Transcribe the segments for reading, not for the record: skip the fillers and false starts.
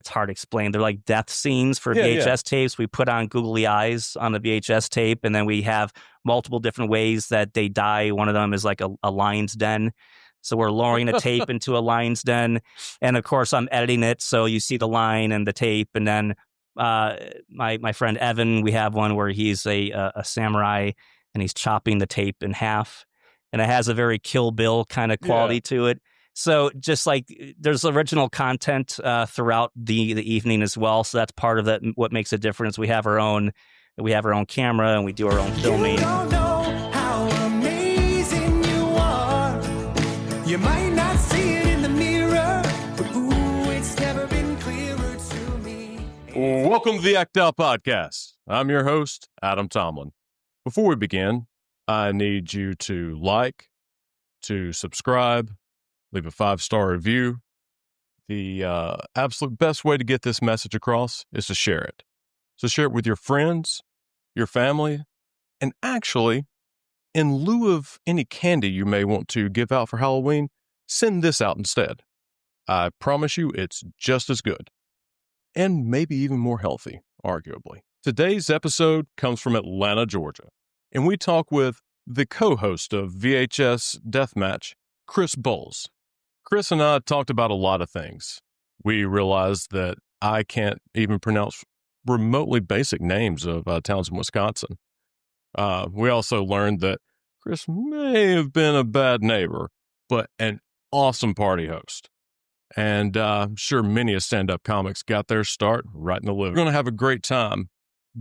it's hard to explain. They're like death scenes for VHS tapes. We put on googly eyes on the VHS tape, and then we have multiple different ways that they die. One of them is like a lion's den. So we're lowering a tape into a lion's den. And of course, I'm editing it. So you see the line and the tape. And then my friend Evan, we have one where he's a samurai and he's chopping the tape in half. And it has a very Kill Bill kind of quality to it. So just like there's original content throughout the evening as well. So that's part of that. What makes a difference. We have our own camera and we do our own filming. You don't know how amazing you are. You might not see it in the mirror, but ooh, it's never been clearer to me. Welcome to the Act Out Podcast. I'm your host, Adam Tomlin. Before we begin, I need you to like, to subscribe, leave a 5-star review. The absolute best way to get this message across is to share it. So share it with your friends, your family, and actually, in lieu of any candy you may want to give out for Halloween, send this out instead. I promise you it's just as good. And maybe even more healthy, arguably. Today's episode comes from Atlanta, Georgia. And we talk with the co-host of VHS Deathmatch, Kristopher Bolz. Kris and I talked about a lot of things. We realized that I can't even pronounce remotely basic names of towns in Wisconsin. We also learned that Kris may have been a bad neighbor, but an awesome party host. And I'm sure many of stand-up comics got their start right in the living room. You're going to have a great time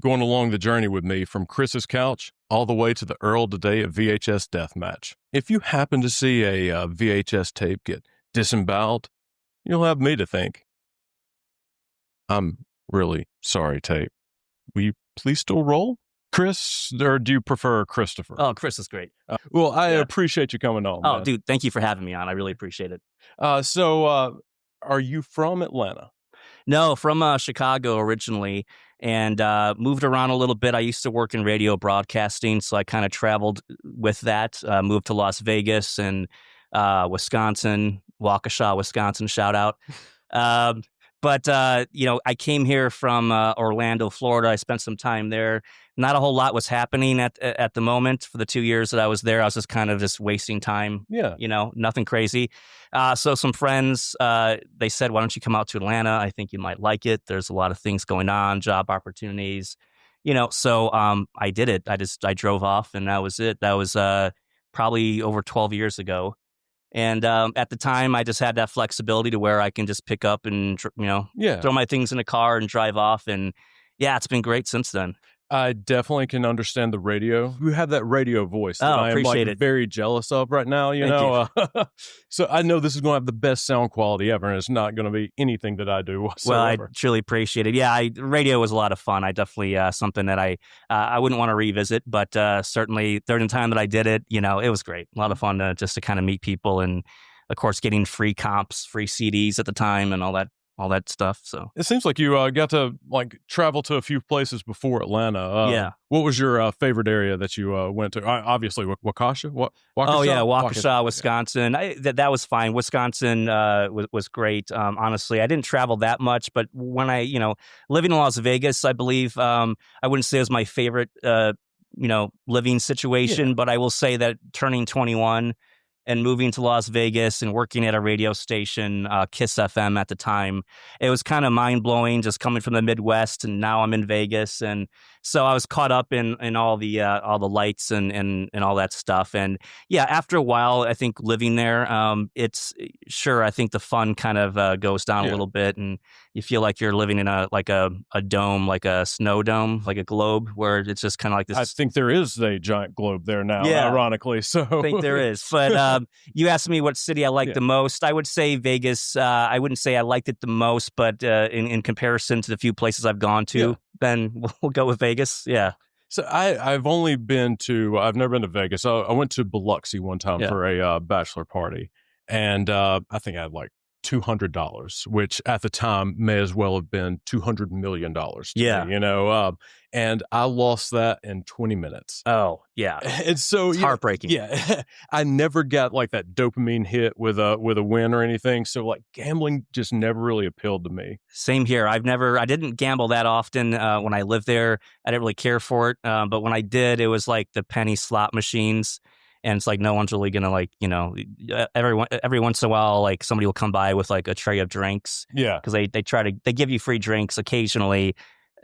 going along the journey with me from Kris's couch all the way to the Earl today at VHS Deathmatch. If you happen to see a VHS tape get disemboweled, you'll have me to thank. I'm really sorry, tape. Will you please still roll? Kris, or do you prefer Kristopher? Oh, Kris is great. Well, I appreciate you coming on. Oh, man. dude, thank you for having me on. I really appreciate it. So, are you from Atlanta? No, from Chicago originally, and moved around a little bit. I used to work in radio broadcasting, so I kind of traveled with that. Moved to Las Vegas and Wisconsin, Waukesha, Wisconsin, shout out. But I came here from Orlando, Florida. I spent some time there. Not a whole lot was happening at the moment for the 2 years that I was there. I was just kind of just wasting time. Yeah. Nothing crazy. So some friends, they said, why don't you come out to Atlanta? I think you might like it. There's a lot of things going on, job opportunities, So I did it. I drove off and that was it. That was probably over 12 years ago. And at the time, I just had that flexibility to where I can just pick up and, throw my things in a car and drive off. And yeah, it's been great since then. I definitely can understand the radio. You have that radio voice that I am appreciate it. Very jealous of right now, you know. So I know this is going to have the best sound quality ever, and it's not going to be anything that I do whatsoever. Well, I truly appreciate it. Yeah, radio was a lot of fun. I definitely something that I wouldn't want to revisit, but certainly during the time that I did it, it was great. A lot of fun just to kind of meet people, and of course getting free comps, free CDs at the time, and all that stuff. So it seems like you got to travel to a few places before Atlanta. Yeah. What was your favorite area that you went to? Obviously, Waukesha. Oh yeah, Waukesha, Wisconsin. That was fine. Wisconsin was great. Honestly, I didn't travel that much, but when I living in Las Vegas, I believe I wouldn't say it was my favorite living situation, but I will say that turning 21. And moving to Las Vegas and working at a radio station, Kiss FM at the time, it was kind of mind-blowing just coming from the Midwest, and now I'm in Vegas. And so I was caught up in all the lights and all that stuff. And yeah, after a while, I think living there, I think the fun kind of goes down a little bit, and you feel like you're living in a dome, like a snow dome, like a globe, where it's just kind of like this. I think there is a giant globe there now, ironically. So I think there is. But you asked me what city I liked the most. I would say Vegas. I wouldn't say I liked it the most, but in comparison to the few places I've gone to, then we'll go with Vegas. Yeah. So I've never been to Vegas. I went to Biloxi one time for a bachelor party, and I think I had $200, which at the time may as well have been $200 million. Yeah. Me, and I lost that in 20 minutes. Oh, yeah. And so it's heartbreaking. Yeah. I never got like that dopamine hit with a win or anything. So like gambling just never really appealed to me. Same here. I didn't gamble that often when I lived there. I didn't really care for it. But when I did, it was like the penny slot machines. And it's like no one's really gonna every once in a while like somebody will come by with like a tray of drinks. Yeah, because they give you free drinks occasionally,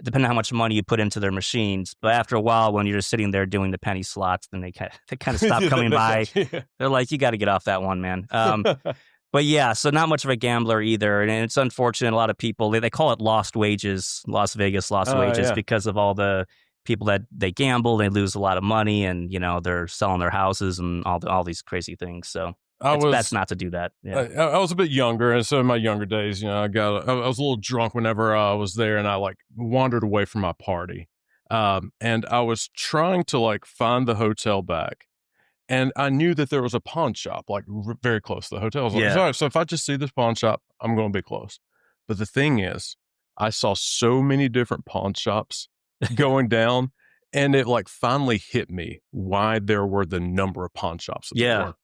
depending on how much money you put into their machines. But after a while, when you're just sitting there doing the penny slots, then they kind of stop coming by. They're like, you got to get off that one, man. But yeah, so not much of a gambler either, and it's unfortunate. A lot of people they call it lost wages, Las Vegas lost wages because of all the people that they gamble, they lose a lot of money, and they're selling their houses and all these crazy things. So it's best not to do that. Yeah. I was a bit younger, and so in my younger days, I was a little drunk whenever I was there, and I like wandered away from my party, and I was trying to like find the hotel back, and I knew that there was a pawn shop like very close to the hotel. I was like, all right, so if I just see this pawn shop, I'm going to be close. But the thing is, I saw so many different pawn shops going down, and it like finally hit me why there were the number of pawn shops at the door.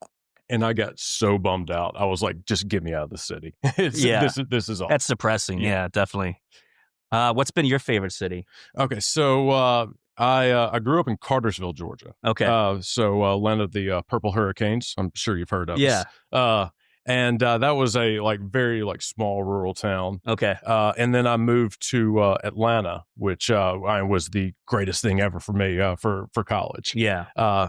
And I got so bummed out. I was like, just get me out of the city. This is all. That's depressing. Yeah, definitely. What's been your favorite city? Okay, so I grew up in Cartersville, Georgia. Okay. So land of the Purple Hurricanes. I'm sure you've heard of. Yeah. And that was a like very like small rural town. Okay. And then I moved to Atlanta, which was the greatest thing ever for me for college. Yeah.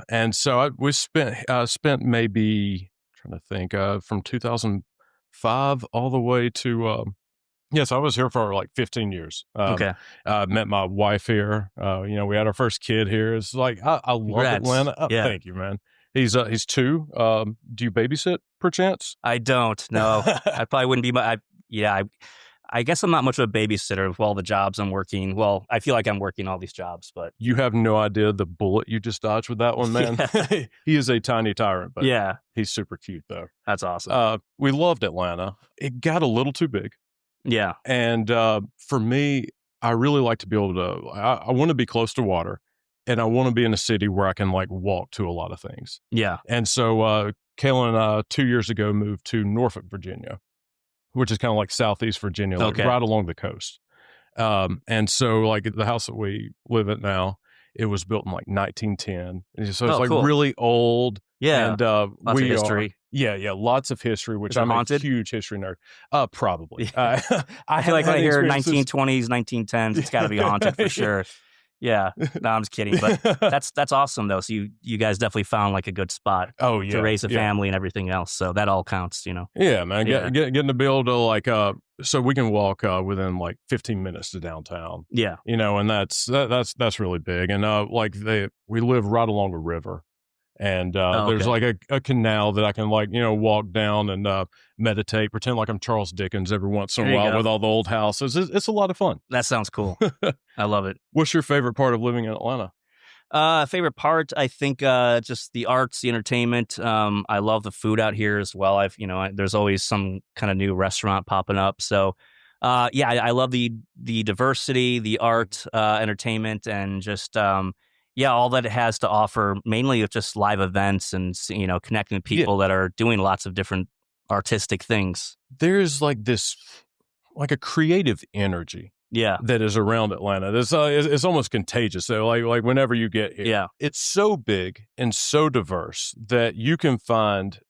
And so we spent maybe trying to think from 2005 all the way to yes, I was here for like 15 years. Okay. Met my wife here. We had our first kid here. It's like I love Congrats. Atlanta. Oh, yeah. Thank you, man. He's 2. Do you babysit perchance? I don't. No, I probably wouldn't be. I guess I'm not much of a babysitter with all the jobs I'm working. Well, I feel like I'm working all these jobs, but you have no idea the bullet you just dodged with that one, man. Yeah. He is a tiny tyrant, but he's super cute though. That's awesome. We loved Atlanta. It got a little too big. Yeah, and for me, I really like to be able to. I want to be close to water. And I want to be in a city where I can like walk to a lot of things. Yeah. And so Kaylin 2 years ago moved to Norfolk, Virginia, which is kind of like Southeast Virginia, like right along the coast. And so like the house that we live at now, it was built in like 1910. So it's like really old. Yeah. And lots of history. Lots of history, which I'm haunted? a huge history nerd. Probably. I feel like when I hear 1920s, 1910s, it's got to be haunted for sure. Yeah, no, I'm just kidding. But that's awesome though. So you guys definitely found like a good spot. Oh yeah, to raise a family and everything else. So that all counts, Yeah, man. Getting to be able to like so we can walk within like 15 minutes to downtown. Yeah, and that's really big. And we live right along a river. And there's like a canal that I can like, walk down and meditate, pretend like I'm Charles Dickens every once in a while with all the old houses. It's a lot of fun. That sounds cool. I love it. What's your favorite part of living in Atlanta? Favorite part, I think just the arts, the entertainment. I love the food out here as well. There's always some kind of new restaurant popping up. So I love the diversity, the art, entertainment, and just all that it has to offer, mainly with just live events and, connecting with people that are doing lots of different artistic things. There's like this, like a creative energy that is around Atlanta. It's almost contagious. So like whenever you get here, it's so big and so diverse that you can find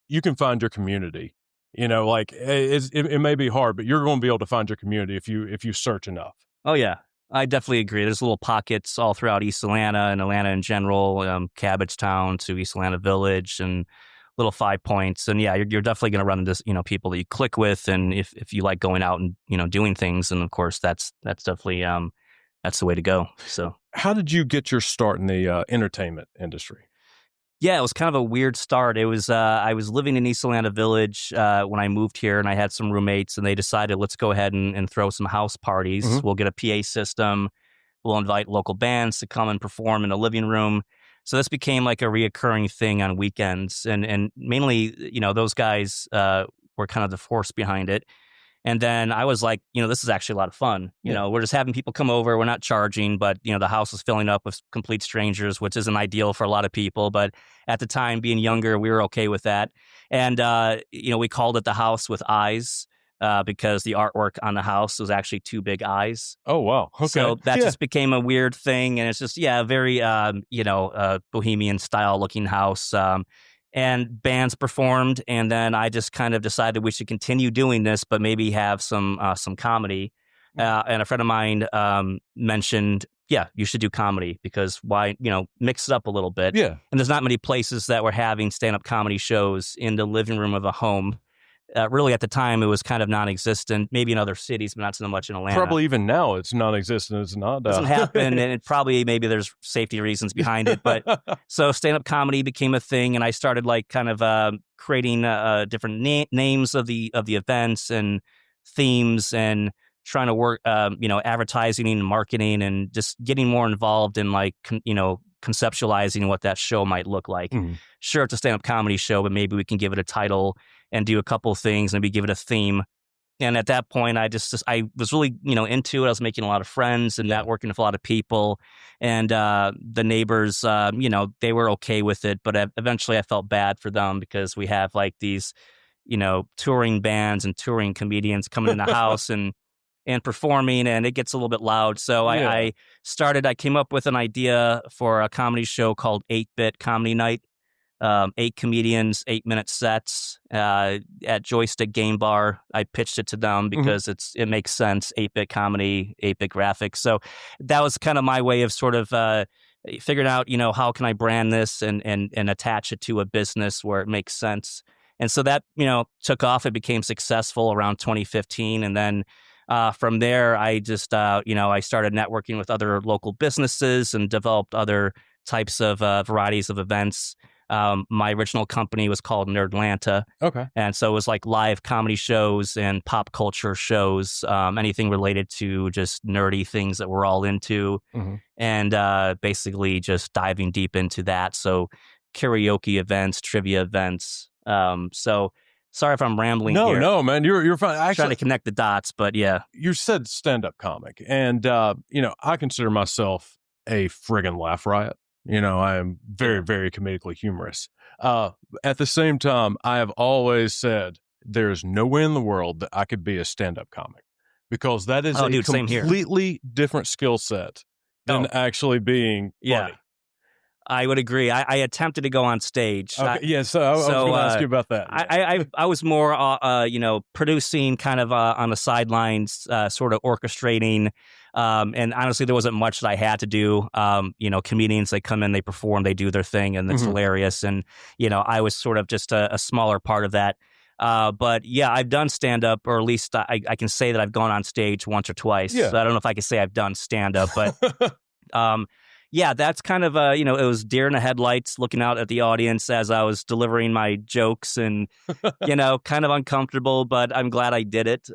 your community. It may be hard, but you're going to be able to find your community if you search enough. Oh, yeah. I definitely agree. There's little pockets all throughout East Atlanta and Atlanta in general, Cabbagetown to East Atlanta Village and little 5 Points. And you're definitely going to run into, people that you click with. And if you like going out and, doing things, and of course that's definitely, that's the way to go. So how did you get your start in the entertainment industry? Yeah, it was kind of a weird start. It was I was living in East Atlanta Village when I moved here, and I had some roommates, and they decided, let's go ahead and throw some house parties. Mm-hmm. We'll get a PA system. We'll invite local bands to come and perform in the living room. So this became like a reoccurring thing on weekends, and mainly, those guys were kind of the force behind it. And then I was like, this is actually a lot of fun. We're just having people come over. We're not charging, but, the house is filling up with complete strangers, which isn't ideal for a lot of people. But at the time, being younger, we were okay with that. And, we called it the House with Eyes because the artwork on the house was actually 2 big eyes. Oh, wow. Okay. So that just became a weird thing. And it's just, a very, bohemian style looking house. And bands performed, and then I just kind of decided we should continue doing this, but maybe have some comedy. And a friend of mine mentioned, you should do comedy because why, mix it up a little bit. Yeah. And there's not many places that were having stand-up comedy shows in the living room of a home. Really, at the time, it was kind of non-existent. Maybe in other cities, but not so much in Atlanta. Probably even now, it's non-existent. It's not. Doesn't happen, and maybe there's safety reasons behind it. But so stand-up comedy became a thing, and I started kind of creating different names of the events and themes, and trying to work, advertising and marketing, and just getting more involved in conceptualizing what that show might look like. Mm. Sure, it's a stand-up comedy show, but maybe we can give it a title and do a couple of things, maybe give it a theme. And at that point, I was really, into it. I was making a lot of friends and networking with a lot of people. And the neighbors, they were okay with it. But eventually I felt bad for them because we have these, touring bands and touring comedians coming in the house and performing, and it gets a little bit loud. So I came up with an idea for a comedy show called 8-Bit Comedy Night. 8 comedians, 8-minute sets at Joystick Gamebar. I pitched it to them because it makes sense. 8-bit comedy, 8-bit graphics. So that was kind of my way of sort of figuring out, how can I brand this and attach it to a business where it makes sense. And so that, took off. It became successful around 2015. And then from there, I just, I started networking with other local businesses and developed other types of varieties of events. My original company was called Nerdlanta. Okay. And so it was live comedy shows and pop culture shows, anything related to just nerdy things that we're all into. Mm-hmm. And basically just diving deep into that. So karaoke events, trivia events. So sorry if I'm rambling here. No, man, you're fine. Actually, trying to connect the dots, but yeah. You said stand-up comic, and I consider myself a friggin' laugh riot. I am very, very comedically humorous. At the same time, I have always said there's no way in the world that I could be a stand-up comic because that is completely different skill set than actually being funny. I would agree. I attempted to go on stage. Okay, so I was going to ask you about that. I was more, producing kind of on the sidelines, sort of orchestrating. And honestly, there wasn't much that I had to do. Comedians, they come in, they perform, they do their thing, and it's hilarious. And, I was sort of just a smaller part of that. But yeah, I've done stand-up, or at least I can say that I've gone on stage once or twice. Yeah. So I don't know if I can say I've done stand-up, but yeah, that's kind of, it was deer in the headlights looking out at the audience as I was delivering my jokes and, kind of uncomfortable, but I'm glad I did it.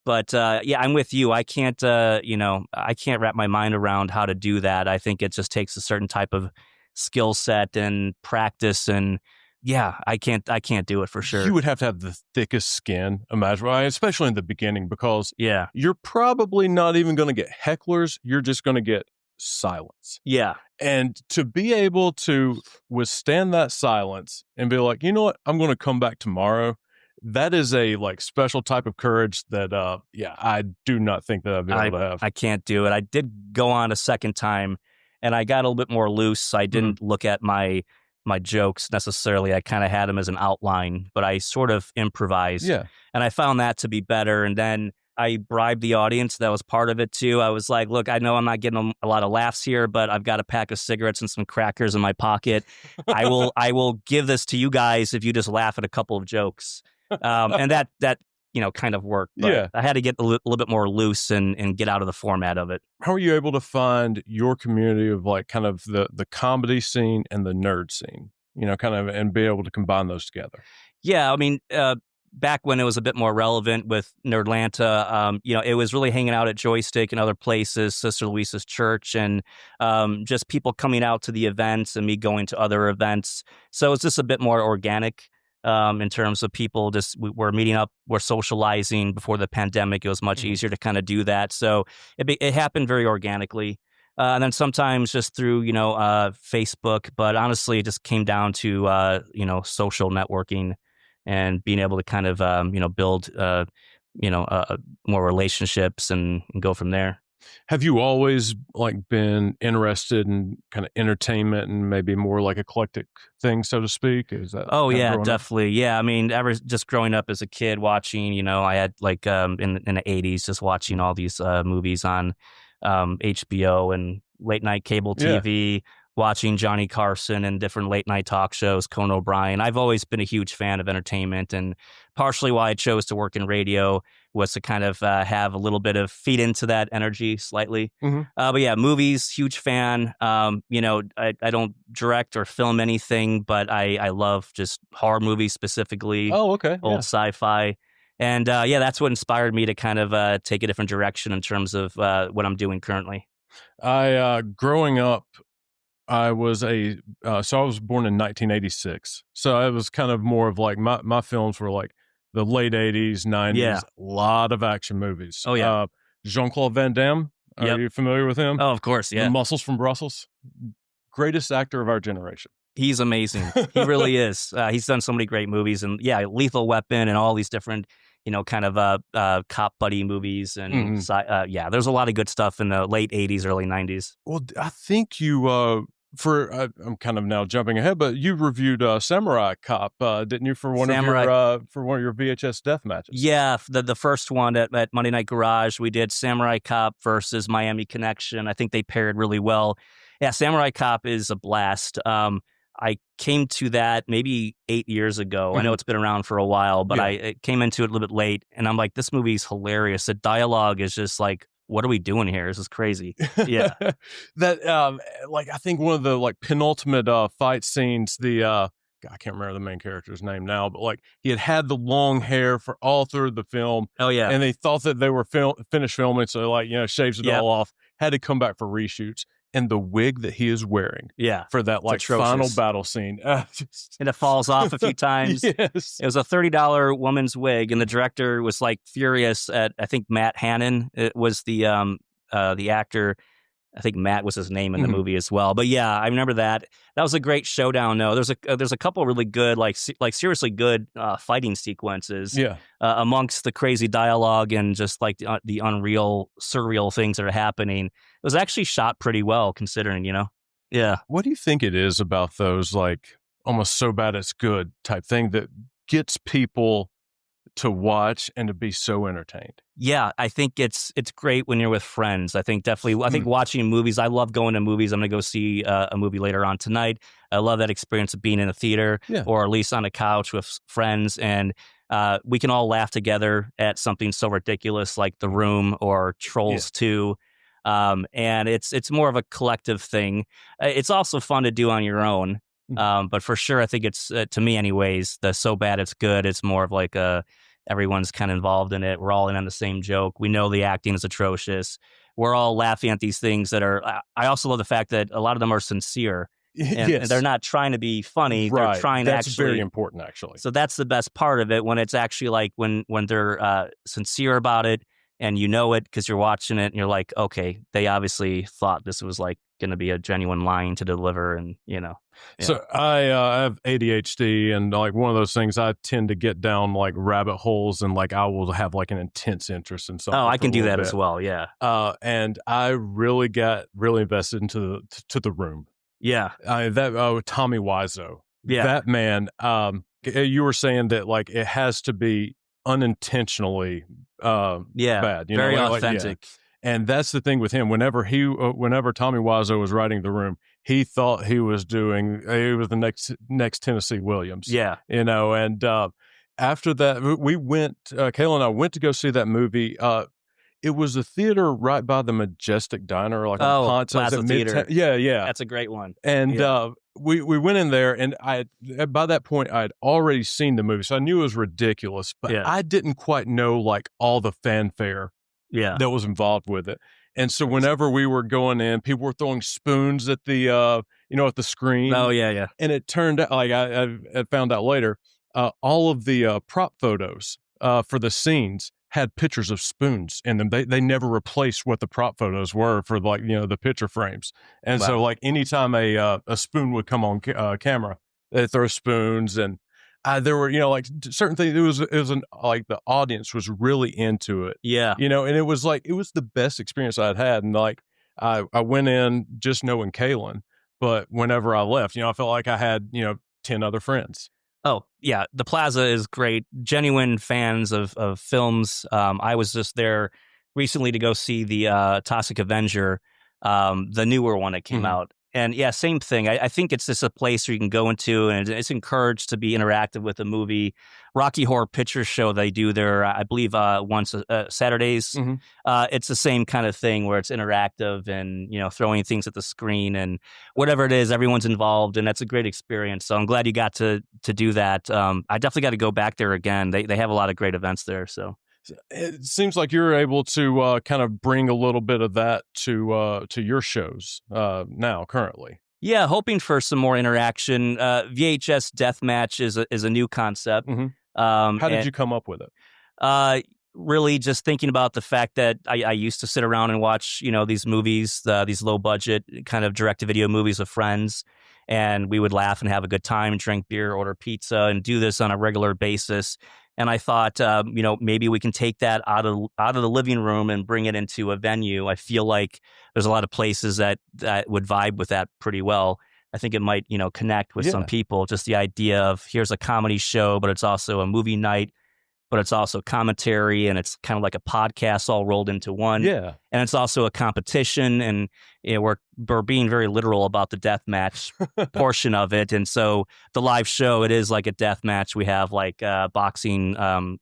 But yeah, I'm with you. I can't wrap my mind around how to do that. I think it just takes a certain type of skill set and practice, and yeah, I can't do it for sure. You would have to have the thickest skin imaginable, especially in the beginning, because you're probably not even going to get hecklers. You're just going to get silence. Yeah. And to be able to withstand that silence and be like, you know what, I'm going to come back tomorrow. That is a special type of courage that, I do not think that I'd be able to have. I can't do it. I did go on a second time and I got a little bit more loose. I didn't look at my jokes necessarily. I kind of had them as an outline, but I sort of improvised. Yeah. And I found that to be better. And then I bribed the audience. That was part of it too. I was like, look, I know I'm not getting a lot of laughs here, but I've got a pack of cigarettes and some crackers in my pocket. I will give this to you guys if you just laugh at a couple of jokes. And that kind of worked. But I had to get a little bit more loose and get out of the format of it. How are you able to find your community of kind of the comedy scene and the nerd scene, and be able to combine those together? Yeah, I mean, back when it was a bit more relevant with Nerdlanta, it was really hanging out at Joystick and other places, Sister Louisa's church, and just people coming out to the events and me going to other events. So it's just a bit more organic. in terms of people we're meeting up, we're socializing. Before the pandemic, it was much easier to kind of do that. So it happened very organically. And then sometimes just through, Facebook. But honestly, it just came down to, social networking and being able to kind of, build, more relationships and go from there. Have you always been interested in kind of entertainment and maybe more like eclectic things, so to speak? Is that? Oh yeah, definitely. Yeah, I mean, ever just growing up as a kid, watching, I had in the 80s, just watching all these movies on HBO and late night cable TV. Watching Johnny Carson and different late night talk shows, Conan O'Brien. I've always been a huge fan of entertainment, and partially why I chose to work in radio was to kind of have a little bit of feed into that energy slightly. But yeah, movies, huge fan. I don't direct or film anything, but I love just horror movies specifically. Oh, okay. Old sci-fi. And that's what inspired me to kind of take a different direction in terms of what I'm doing currently. Growing up, I was so I was born in 1986. So I was kind of more of my films were like the late 80s, 90s, a lot of action movies. Oh, yeah. Jean-Claude Van Damme. Are you familiar with him? Oh, of course, yeah. The Muscles from Brussels. Greatest actor of our generation. He's amazing. He really is. He's done so many great movies, and Lethal Weapon and all these different, kind of cop buddy movies. And there's a lot of good stuff in the late 80s, early 90s. Well, I think you, I'm kind of now jumping ahead, but you reviewed Samurai Cop, didn't you, for one of your VHS Deathmatches? Yeah, the first one at Monday Night Garage, we did Samurai Cop versus Miami Connection. I think they paired really well. Yeah, Samurai Cop is a blast. I came to that maybe 8 years ago. I know it's been around for a while, but I came into it a little bit late, and I'm like, this movie's hilarious. The dialogue is just like, what are we doing here? This is crazy. Yeah. That, I think one of the penultimate fight scenes, I can't remember the main character's name now, but he had the long hair for all through the film. Oh yeah. And they thought that they were finished filming, so shaves it all off. Had to come back for reshoots. And the wig that he is wearing for that final battle scene. And it falls off a few times. Yes. It was a $30 woman's wig, and the director was furious at, I think Matt Hannon was the actor. I think Matt was his name in the movie as well. But yeah, I remember that. That was a great showdown. No, there's a couple really good, seriously good fighting sequences. Yeah. Amongst the crazy dialogue and just the unreal, surreal things that are happening. It was actually shot pretty well, considering, Yeah. What do you think it is about those almost so bad it's good type thing that gets people to watch and to be so entertained? Yeah, I think it's great when you're with friends. I think watching movies, I love going to movies. I'm going to go see a movie later on tonight. I love that experience of being in a theater or at least on a couch with friends, and we can all laugh together at something so ridiculous like The Room or Trolls 2. And it's more of a collective thing. It's also fun to do on your own. But for sure, I think it's, to me anyways, the so bad it's good. It's more of everyone's kind of involved in it. We're all in on the same joke. We know the acting is atrocious. We're all laughing at these things that are, I also love the fact that a lot of them are sincere. And they're not trying to be funny. Right. They're trying That's to actually. That's very important, actually. So that's the best part of it, when it's actually when they're sincere about it. And you know it because you're watching it and you're like, okay, they obviously thought this was going to be a genuine line to deliver. And, Yeah. So I have ADHD, and one of those things, I tend to get down rabbit holes, and I will have an intense interest in something. Oh, I can do that as well. Yeah. And I really got invested into the Room. Yeah. Tommy Wiseau. Yeah. That man, you were saying that it has to be unintentionally bad, very authentic. And that's the thing with him. Whenever Tommy Wiseau was writing The Room, he thought he was the next Tennessee Williams. Yeah. And after that, we went, Kayla and I went to go see that movie. It was a theater right by the Majestic Diner, Plaza Theater. Yeah. That's a great one. And we went in there, and by that point I had already seen the movie, so I knew it was ridiculous, but I didn't quite know all the fanfare that was involved with it. And so whenever we were going in, people were throwing spoons at the at the screen. Oh yeah. And it turned out, I found out later, all of the prop photos for the scenes had pictures of spoons in them. They never replaced what the prop photos were for, like, the picture frames. And Wow. so, like, anytime a spoon would come on camera, they throw spoons. And there were, like, certain things. It was like the audience was really into it. Yeah. And it was the best experience I'd had. And like, I went in just knowing Kalen, but whenever I left, I felt like I had, 10 other friends. Oh, yeah. The Plaza is great. Genuine fans of films. I was just there recently to go see the Toxic Avenger, the newer one that came out. And yeah, same thing. I think it's just a place where you can go into, and it's encouraged to be interactive with the movie. Rocky Horror Picture Show, they do their, I believe, once Saturdays. It's the same kind of thing where it's interactive and, throwing things at the screen and whatever it is, everyone's involved, and that's a great experience. So I'm glad you got to do that. I definitely got to go back there again. They have a lot of great events there. So it seems like you're able to kind of bring a little bit of that to your shows now, currently. Yeah, hoping for some more interaction. VHS Deathmatch is a new concept. How did you come up with it? Really just thinking about the fact that I used to sit around and watch, these movies, these low budget kind of direct-to-video movies with friends, and we would laugh and have a good time, drink beer, order pizza, and do this on a regular basis. And I thought, maybe we can take that out of the living room and bring it into a venue. I feel like there's a lot of places that would vibe with that pretty well. I think it might, connect with some people. Just the idea of, here's a comedy show, but it's also a movie night, but it's also commentary, and it's kind of like a podcast all rolled into one. Yeah. And it's also a competition, and we're being very literal about the death match portion of it. And so the live show, it is like a death match. We have like boxing,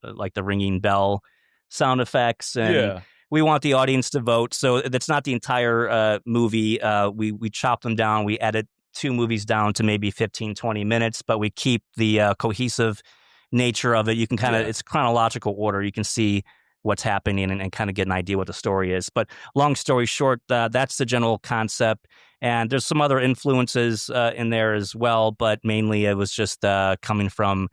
like the ringing bell sound effects, and we want the audience to vote. So that's not the entire movie. We chop them down. We edit 2 movies down to maybe 15, 20 minutes, but we keep the cohesive nature of it. You can kind of, it's chronological order. You can see what's happening and kind of get an idea what the story is. But long story short, that's the general concept. And there's some other influences in there as well, but mainly it was just coming from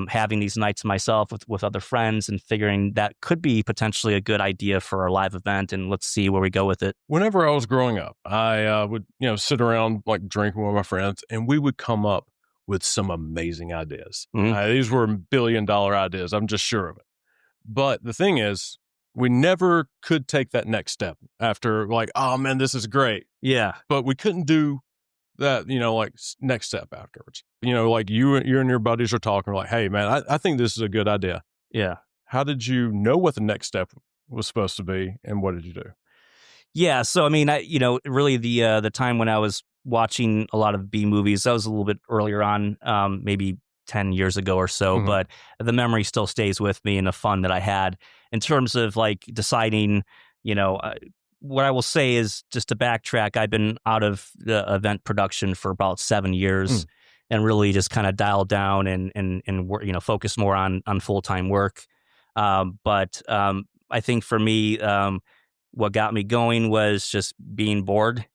having these nights myself with other friends and figuring that could be potentially a good idea for a live event, and let's see where we go with it. Whenever I was growing up, I would, sit around like drinking with my friends, and we would come up with some amazing ideas. These were $1 billion ideas. I'm just sure of it. But the thing is, we never could take that next step after, like, oh man, this is great. Yeah. But we couldn't do that, like next step afterwards. Like you and your buddies are talking like, hey man, I think this is a good idea. Yeah. How did you know what the next step was supposed to be, and what did you do? Yeah. So, I mean, really the time when I was watching a lot of B movies, that was a little bit earlier on, maybe 10 years ago or so, but the memory still stays with me, and the fun that I had in terms of like deciding, what I will say is, just to backtrack, I've been out of the event production for about 7 years and really just kind of dialed down and focus more on full-time work. But I think for me, what got me going was just being bored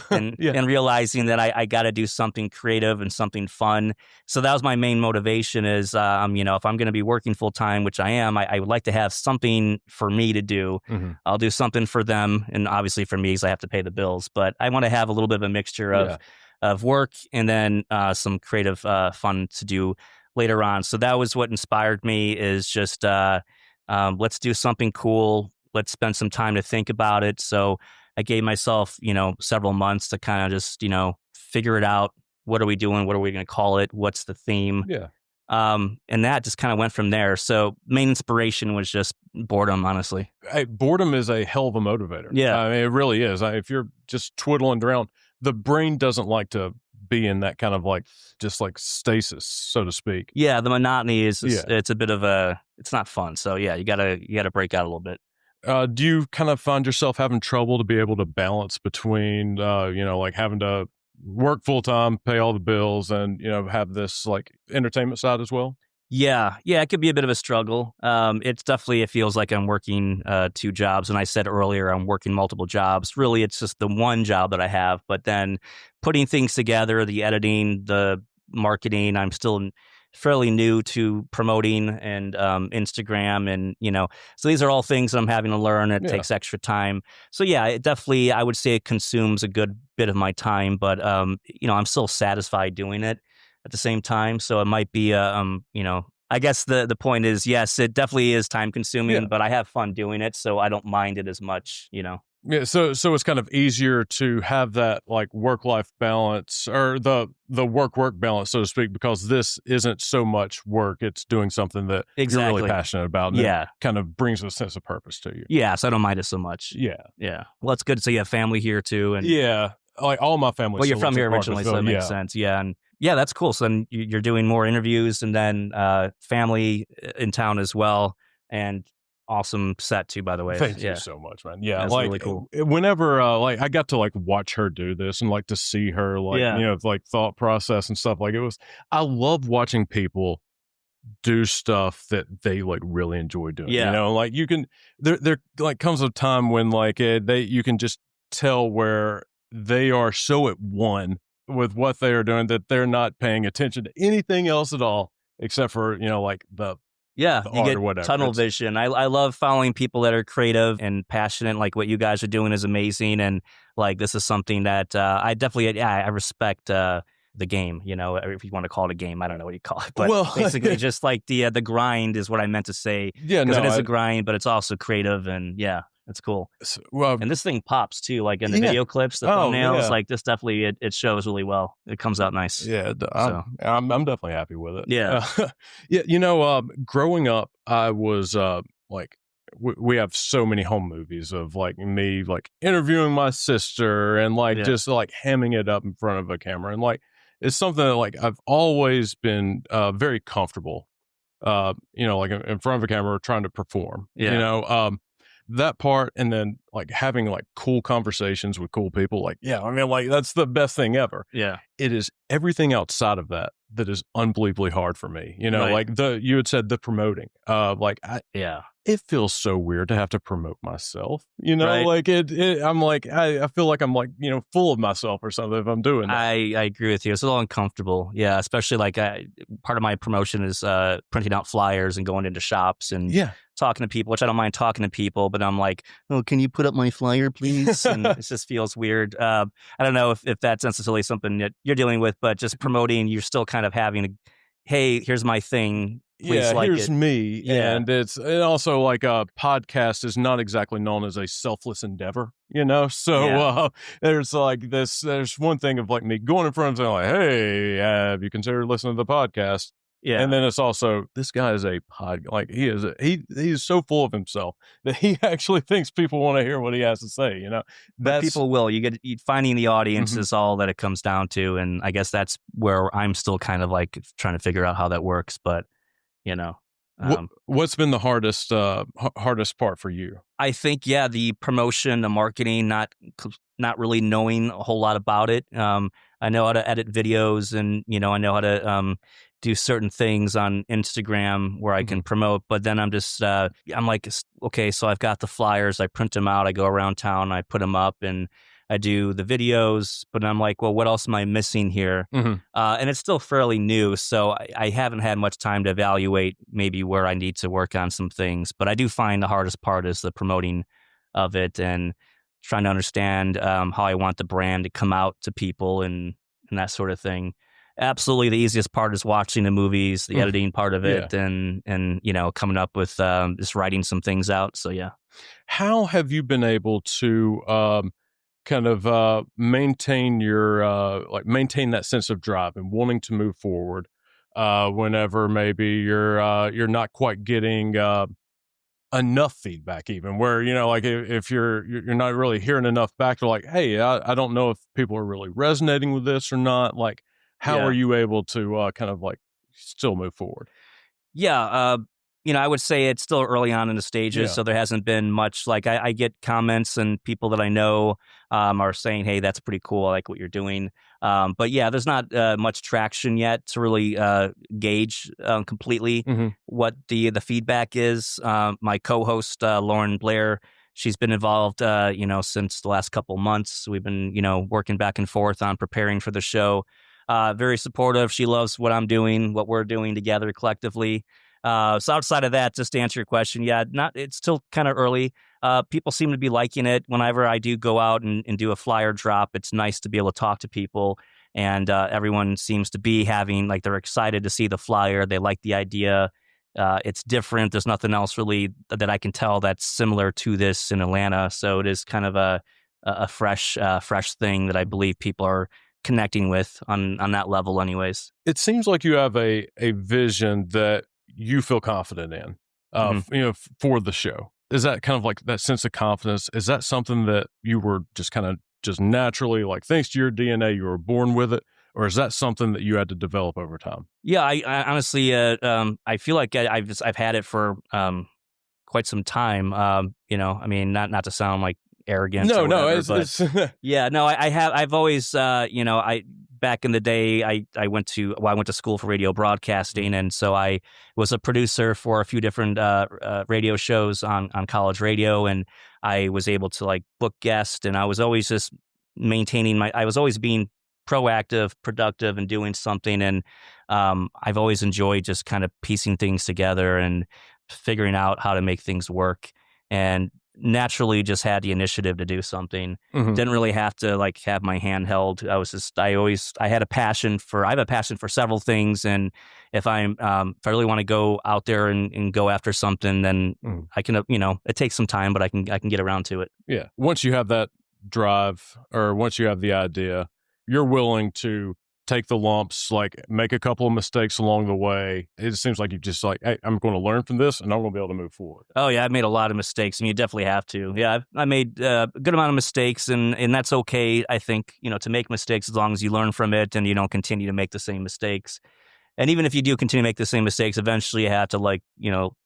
and realizing that I got to do something creative and something fun. So that was my main motivation is, if I'm going to be working full time, which I am, I would like to have something for me to do. I'll do something for them. And obviously for me, because I have to pay the bills, but I want to have a little bit of a mixture of work and then some creative fun to do later on. So that was what inspired me, is just let's do something cool. Let's spend some time to think about it. So I gave myself, several months to kind of just, figure it out. What are we doing? What are we going to call it? What's the theme? Yeah. And that just kind of went from there. So main inspiration was just boredom, honestly. Hey, boredom is a hell of a motivator. Yeah. I mean, it really is. If you're just twiddling around, the brain doesn't like to be in that kind of just like stasis, so to speak. Yeah. The monotony is, it's a bit of it's not fun. So yeah, you gotta break out a little bit. Do you kind of find yourself having trouble to be able to balance between, like having to work full time, pay all the bills, and, have this like entertainment side as well? Yeah, it could be a bit of a struggle. It's definitely, it feels like I'm working 2 jobs. And I said earlier, I'm working multiple jobs. Really, it's just the one job that I have. But then putting things together, the editing, the marketing, I'm still fairly new to promoting and Instagram, and so these are all things that I'm having to learn. It takes extra time. So yeah, it definitely, I would say it consumes a good bit of my time, but I'm still satisfied doing it at the same time. So it might be I guess the point is, yes, it definitely is time consuming, but I have fun doing it, so I don't mind it as much. Yeah, so it's kind of easier to have that like work-life balance, or the work-work balance, so to speak, because this isn't so much work. It's doing something that you're really passionate about, and it kind of brings a sense of purpose to you. Yeah, so I don't mind it so much. Yeah. Well, it's good. So you have family here too, and like all my family. Well, you're from here originally, so that makes sense. Yeah, and that's cool. So then you're doing more interviews, and then family in town as well, and awesome set too, by the way. Thank you so much, man. Yeah, that's like really cool. Whenever like I got to like watch her do this and like to see her like like thought process and stuff, like I love watching people do stuff that they like really enjoy doing. Like you can there like comes a time when like you can just tell where they are so at one with what they are doing that they're not paying attention to anything else at all except for like the you get tunnel vision. I love following people that are creative and passionate. Like what you guys are doing is amazing, and like this is something that I definitely I respect the game. If you want to call it a game, I don't know what you call it, but basically just like the grind is what I meant to say. Yeah, because it is a grind, but it's also creative, and it's cool. And this thing pops too, like in the video clips, the thumbnails. Like this definitely it shows really well. It comes out nice. Yeah, I'm definitely happy with it. Yeah, growing up, I was like we have so many home movies of like me like interviewing my sister and like just like hamming it up in front of a camera, and like it's something that like I've always been very comfortable. Like in front of a camera trying to perform. That part, and then like having like cool conversations with cool people, like like that's the best thing ever. It is everything outside of that is unbelievably hard for me. Like you had said the promoting, it feels so weird to have to promote myself. Like I'm like I feel like I'm like full of myself or something if I'm doing that. I agree with you. It's a little uncomfortable. Yeah, especially like part of my promotion is printing out flyers and going into shops and talking to people, which I don't mind talking to people, but I'm like, oh, can you put up my flyer, please? And it just feels weird. I don't know if that's necessarily something that you're dealing with, but just promoting, you're still kind of having to, hey, here's my thing. Please like here's me. And and also like a podcast is not exactly known as a selfless endeavor, So there's like there's one thing of like me going in front of saying like, hey, have you considered listening to the podcast? Yeah. And then it's also, this guy is he's so full of himself that he actually thinks people want to hear what he has to say, But people will. Finding the audience is all that it comes down to. And I guess that's where I'm still kind of like trying to figure out how that works. But, what's been the hardest part for you? I think, the promotion, the marketing, not really knowing a whole lot about it. I know how to edit videos, and, I know how to do certain things on Instagram where I can promote, but then I'm just, I'm like, okay, so I've got the flyers, I print them out, I go around town, I put them up, and I do the videos, but I'm like, well, what else am I missing here? And it's still fairly new, so I haven't had much time to evaluate maybe where I need to work on some things, but I do find the hardest part is the promoting of it and trying to understand how I want the brand to come out to people and that sort of thing. Absolutely, the easiest part is watching the movies, the editing part of it, and coming up with just writing some things out. So how have you been able to kind of maintain your maintain that sense of drive and wanting to move forward whenever maybe you're not quite getting enough feedback, even where like if you're not really hearing enough back to like, hey, I don't know if people are really resonating with this or not, like how are you able to kind of like still move forward? I would say it's still early on in the stages, so there hasn't been much. Like I get comments, and people that I know are saying, "Hey, that's pretty cool. I like what you're doing." But there's not much traction yet to really gauge completely what the feedback is. My co-host Lauren Blair, she's been involved, since the last couple months. We've been, working back and forth on preparing for the show. very supportive. She loves what I'm doing, what we're doing together collectively. So outside of that, just to answer your question, it's still kind of early. People seem to be liking it. Whenever I do go out and do a flyer drop, it's nice to be able to talk to people. And everyone seems to be having, like, they're excited to see the flyer. They like the idea. It's different. There's nothing else really that I can tell that's similar to this in Atlanta. So it is kind of a fresh thing that I believe people are connecting with on that level anyways. It seems like you have a vision that you feel confident in, for the show. Is that kind of like that sense of confidence? Is that something that you were just naturally, like, thanks to your DNA, you were born with it? Or is that something that you had to develop over time? Yeah, I honestly, I feel like I've had it for quite some time. I mean, not to sound like arrogant. No, it's yeah, no, I've always, back in the day, I went to school for radio broadcasting, and so I was a producer for a few different radio shows on college radio, and I was able to, like, book guests, and I was always just I was always being proactive, productive, and doing something, and I've always enjoyed just kind of piecing things together and figuring out how to make things work, and naturally just had the initiative to do something. Didn't really have to, like, have my hand held. I have a passion for several things, and if I really want to go out there and go after something, then I can, it takes some time, but I can get around to it. Yeah. Once you have that drive, or once you have the idea, you're willing to take the lumps, like, make a couple of mistakes along the way. It seems like you just, like, hey, I'm going to learn from this, and I'm going to be able to move forward. Oh yeah, I've made a lot of mistakes, and you definitely have to. Yeah, I made a good amount of mistakes, and that's okay. I think, to make mistakes, as long as you learn from it and you don't continue to make the same mistakes. And even if you do continue to make the same mistakes, eventually you have to, like,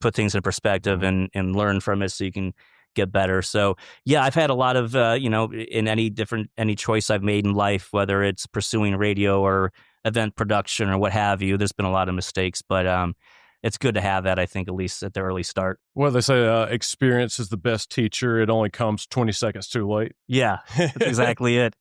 put things in perspective and learn from it so you can get better. So yeah, I've had a lot of, in any choice I've made in life, whether it's pursuing radio or event production or what have you, there's been a lot of mistakes, but it's good to have that, I think, at least at the early start. Well, they say experience is the best teacher. It only comes 20 seconds too late. Yeah, that's exactly it.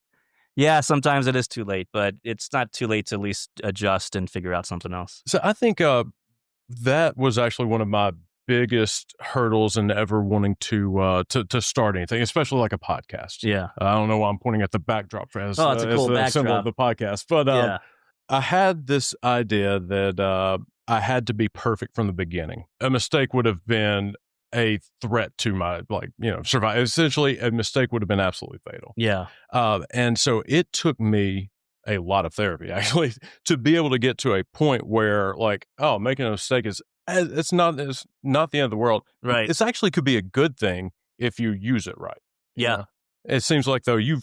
Yeah, sometimes it is too late, but it's not too late to at least adjust and figure out something else. So I think that was actually one of my biggest hurdles in ever wanting to start anything, especially like a podcast. Yeah. I don't know why I'm pointing at the backdrop for it's a cool the symbol of the podcast, but I had this idea that I had to be perfect from the beginning. A mistake would have been a threat to my, survival. Essentially, a mistake would have been absolutely fatal. Yeah. And so it took me a lot of therapy, actually, to be able to get to a point where, like, making a mistake it's not the end of the world. Right. It's actually could be a good thing if you use it right. Yeah. It seems like, though, you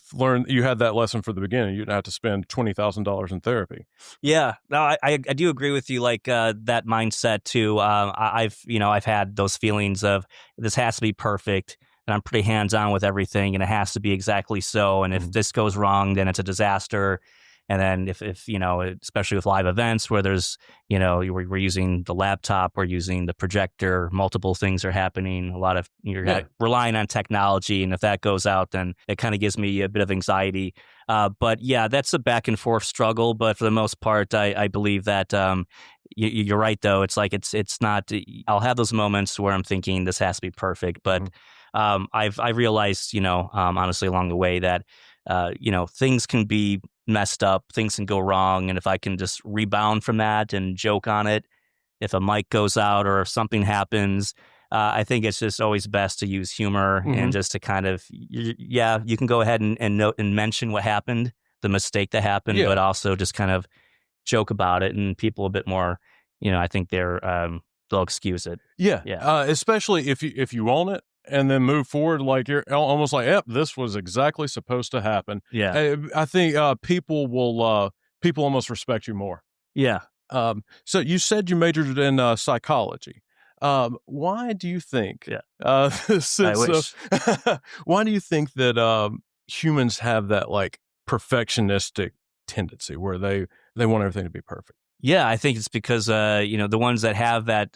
had that lesson from the beginning. You didn't have to spend $20,000 in therapy. Yeah, no, I do agree with you. Like, that mindset too. I've had those feelings of this has to be perfect, and I'm pretty hands on with everything, and it has to be exactly so. And if this goes wrong, then it's a disaster. And then if especially with live events where there's, we're using the laptop, we're using the projector, multiple things are happening. A lot of you're relying on technology, and if that goes out, then it kind of gives me a bit of anxiety. But yeah, that's a back and forth struggle. But for the most part, I believe that you're right. Though it's like it's not. I'll have those moments where I'm thinking this has to be perfect, but I've realized honestly along the way that things can be messed up, things can go wrong, and if I can just rebound from that and joke on it, if a mic goes out or if something happens, I think it's just always best to use humor and just to kind of you can go ahead and note and mention what happened, the mistake that happened, but also just kind of joke about it, and people a bit more, I think they'll excuse it. Especially if you own it and then move forward, like you're almost like, yep, this was exactly supposed to happen. Yeah. I think people almost respect you more. Yeah. So you said you majored in psychology. Why do you think? Yeah. I wish. Why do you think that humans have that, like, perfectionistic tendency where they want everything to be perfect? Yeah, I think it's because the ones that have that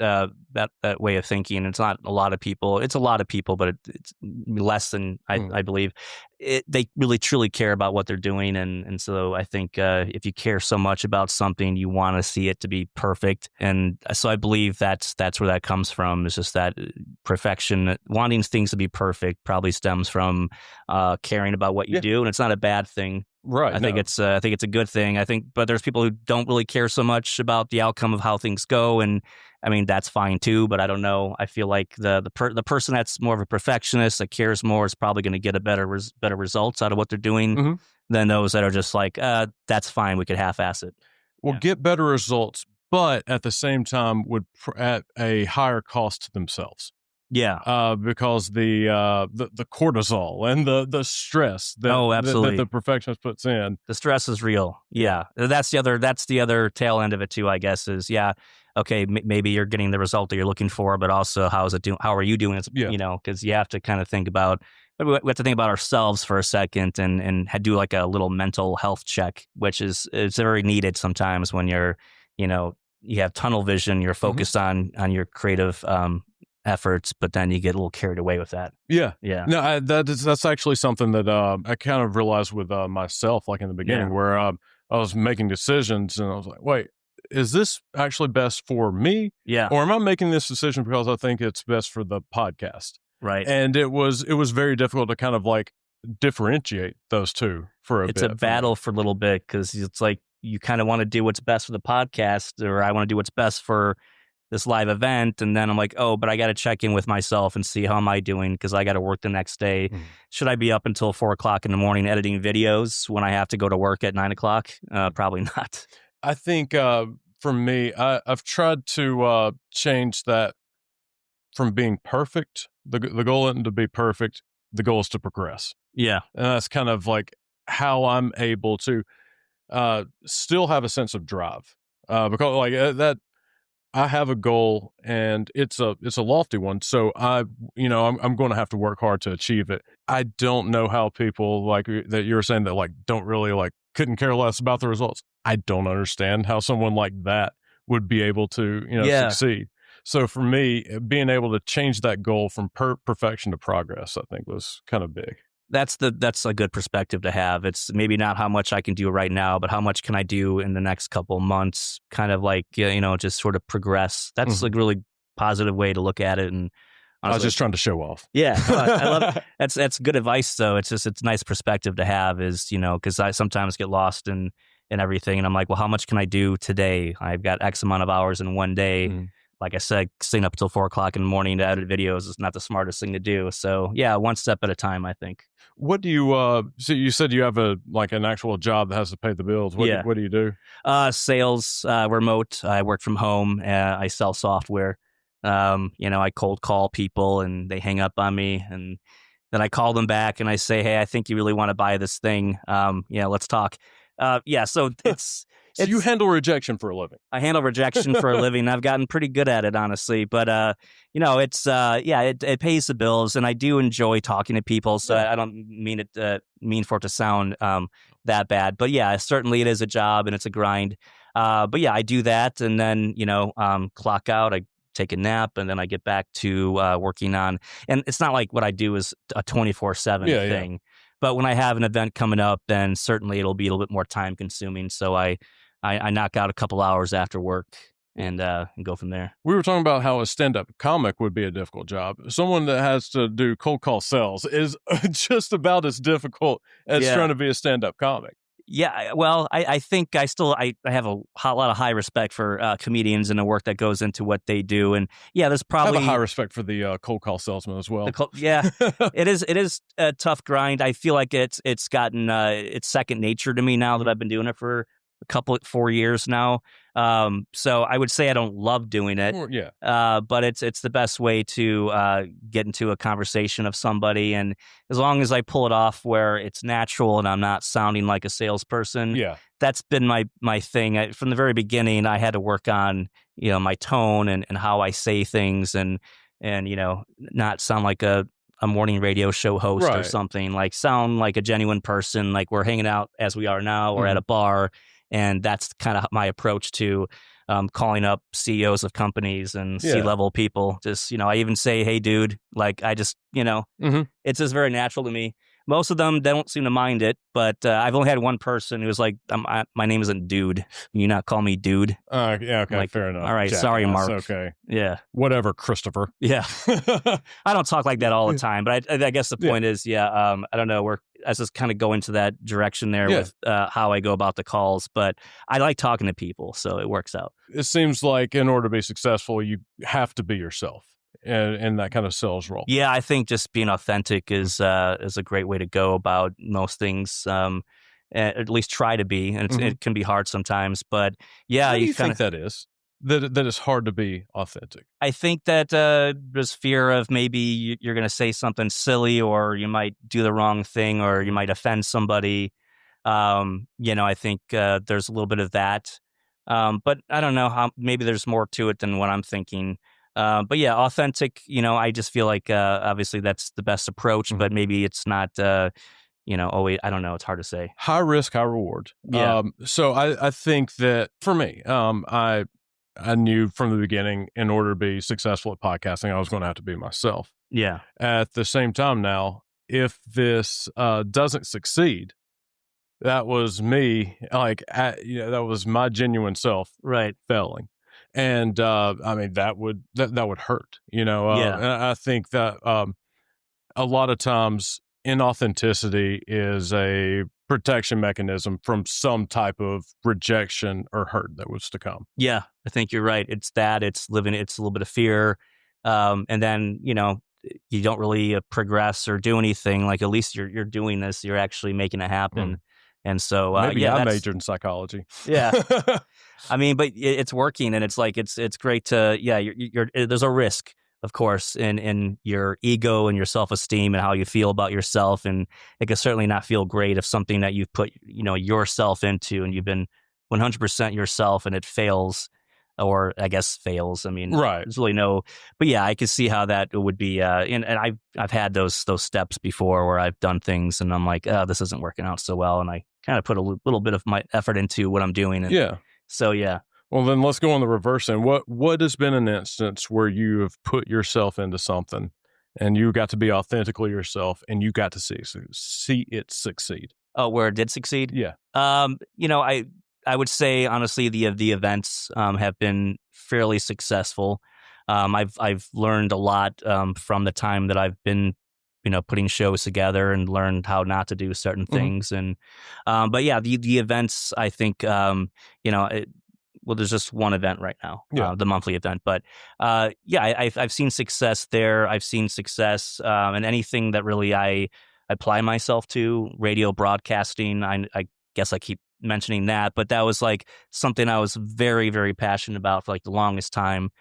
way of thinking, it's not a lot of people. It's a lot of people, but it's less than I believe. They really truly care about what they're doing, and so I think if you care so much about something, you want to see it to be perfect, and so I believe that's where that comes from. It's just that perfection, wanting things to be perfect, probably stems from caring about what you do, and it's not a bad thing. Right. I think it's a good thing. But there's people who don't really care so much about the outcome of how things go, and I mean that's fine too. But I don't know. I feel like the person that's more of a perfectionist that cares more is probably going to get a better results out of what they're doing than those that are just like that's fine. We could half-ass it. Well, get better results, but at the same time would at a higher cost to themselves. Yeah, because the cortisol and the stress that the perfectionist puts in. The stress is real. Yeah, that's the other tail end of it too. I guess is okay. Maybe you're getting the result that you're looking for, but also how are you doing? Because you have to kind of think about. We have to think about ourselves for a second and do like a little mental health check, which it's very needed sometimes when you're you have tunnel vision. You're focused on your creative efforts, but then you get a little carried away with that. Yeah. No, that's actually something that I kind of realized with myself, like in the beginning, where I was making decisions and I was like, wait, is this actually best for me? Yeah. Or am I making this decision because I think it's best for the podcast? Right. And it was very difficult to kind of like differentiate those two for a bit. It's a battle for a little bit because it's like you kind of want to do what's best for the podcast, or I want to do what's best for this live event, and then I'm like, oh, but I got to check in with myself and see how am I doing because I got to work the next day. Should I be up until 4:00 in the morning editing videos when I have to go to work at 9:00? Probably not. I think for me, I've tried to change that from being perfect. The goal isn't to be perfect. The goal is to progress. Yeah, and that's kind of like how I'm able to still have a sense of drive because like that. I have a goal and it's a lofty one. So I'm going to have to work hard to achieve it. I don't know how people like that you're saying that like don't really like couldn't care less about the results. I don't understand how someone like that would be able to, succeed. So for me, being able to change that goal from perfection to progress, I think was kind of big. That's a good perspective to have. It's maybe not how much I can do right now, but how much can I do in the next couple months, kind of like, just sort of progress. That's a really positive way to look at it. And honestly, I was just trying to show off. Yeah. I love it. That's good advice though. It's nice perspective to have is, because I sometimes get lost in everything and I'm like, well, how much can I do today? I've got X amount of hours in one day. Like I said, staying up till 4:00 in the morning to edit videos is not the smartest thing to do. So yeah, one step at a time, I think. What do you, so you said you have an actual job that has to pay the bills. What do you do? Sales, remote. I work from home. I sell software. I cold call people and they hang up on me and then I call them back and I say, hey, I think you really want to buy this thing. Let's talk. So it's, So you handle rejection for a living. I handle rejection for a living. I've gotten pretty good at it, honestly. But, it pays the bills. And I do enjoy talking to people. So I don't mean for it to sound that bad. But, yeah, certainly it is a job and it's a grind. But, yeah, I do that. And then, clock out. I take a nap. And then I get back to working on. And it's not like what I do is a 24/7 thing. Yeah. But when I have an event coming up, then certainly it'll be a little bit more time consuming. So I knock out a couple hours after work and go from there. We were talking about how a stand-up comic would be a difficult job. Someone that has to do cold call sales is just about as difficult as trying to be a stand-up comic. Yeah, well, I think I have a lot of high respect for comedians and the work that goes into what they do. And there's probably I have a high respect for the cold call salesman as well. It is a tough grind. I feel like it's gotten it's second nature to me now that I've been doing it for 4 years now. So I would say I don't love doing it. But it's the best way to get into a conversation of somebody. And as long as I pull it off where it's natural and I'm not sounding like a salesperson, that's been my thing. From the very beginning, I had to work on, my tone and how I say things and not sound like a morning radio show host or something, like sound like a genuine person, like we're hanging out as we are now or at a bar. And that's kind of my approach to calling up CEOs of companies and C-level people. Just, I even say, hey, dude, like I just, it's just very natural to me. Most of them don't seem to mind it, but I've only had one person who was like, my name isn't Dude. You not call me Dude? Yeah, okay, like, fair enough. All right, Jackass, sorry, Mark. Okay. Yeah. Whatever, Kristopher. Yeah. I don't talk like that all the time, but I guess the point is, I don't know, I just kind of go into that direction there with how I go about the calls, but I like talking to people, so it works out. It seems like in order to be successful, you have to be yourself. In that kind of sales role. Yeah, I think just being authentic is a great way to go about most things. At least try to be, and it can be hard sometimes. But How do you think that is? That it's hard to be authentic. I think that there's fear of maybe you're going to say something silly, or you might do the wrong thing, or you might offend somebody. I think there's a little bit of that. But I don't know how. Maybe there's more to it than what I'm thinking. But yeah, authentic, I just feel like, obviously that's the best approach, but maybe it's not, always, I don't know. It's hard to say. High risk, high reward. Yeah. So I think that for me, I knew from the beginning, in order to be successful at podcasting, I was going to have to be myself. Yeah. At the same time now, if this doesn't succeed, that was me, that was my genuine self failing. And I mean that would hurt, And I think that a lot of times inauthenticity is a protection mechanism from some type of rejection or hurt that was to come. Yeah, I think you're right. It's that. It's a little bit of fear, and then you don't really progress or do anything. Like at least you're doing this. You're actually making it happen. And so, maybe I majored in psychology. Yeah. I mean, but it's working, and it's like, it's great to, there's a risk, of course, in your ego and your self-esteem and how you feel about yourself. And it can certainly not feel great if something that you've put, yourself into, and you've been 100% yourself, and it fails, or I guess fails. I mean, there's really no, but yeah, I could see how that would be. And I've had those steps before where I've done things and I'm like, oh, this isn't working out so well. And I kind of put a little bit of my effort into what I'm doing. And so, yeah. Well, then let's go on the reverse end. What has been an instance where you have put yourself into something and you got to be authentically yourself and you got to see it succeed? Oh, where it did succeed? Yeah. I would say, honestly, the events have been fairly successful. I've learned a lot from the time that I've been, putting shows together, and learned how not to do certain things. And but yeah, the events, I think, there's just one event right now, the monthly event. But I've seen success there. I've seen success in anything that really I apply myself to. Radio broadcasting, I guess I keep mentioning that, but that was like something I was very, very passionate about for like the longest time,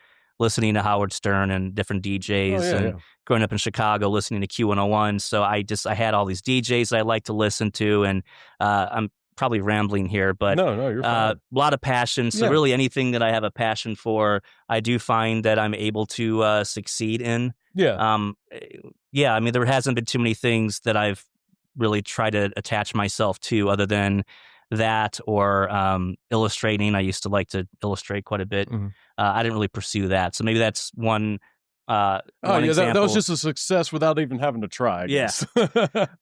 listening to Howard Stern and different DJs growing up in Chicago, listening to Q101. So I had all these DJs I like to listen to, and I'm probably rambling here, but no, you're fine. A lot of passion. So really anything that I have a passion for, I do find that I'm able to succeed in. I mean, there hasn't been too many things that I've really tried to attach myself to other than that, or illustrating. I used to like to illustrate quite a bit. I didn't really pursue that. So maybe that's one example. That was just a success without even having to try, I guess.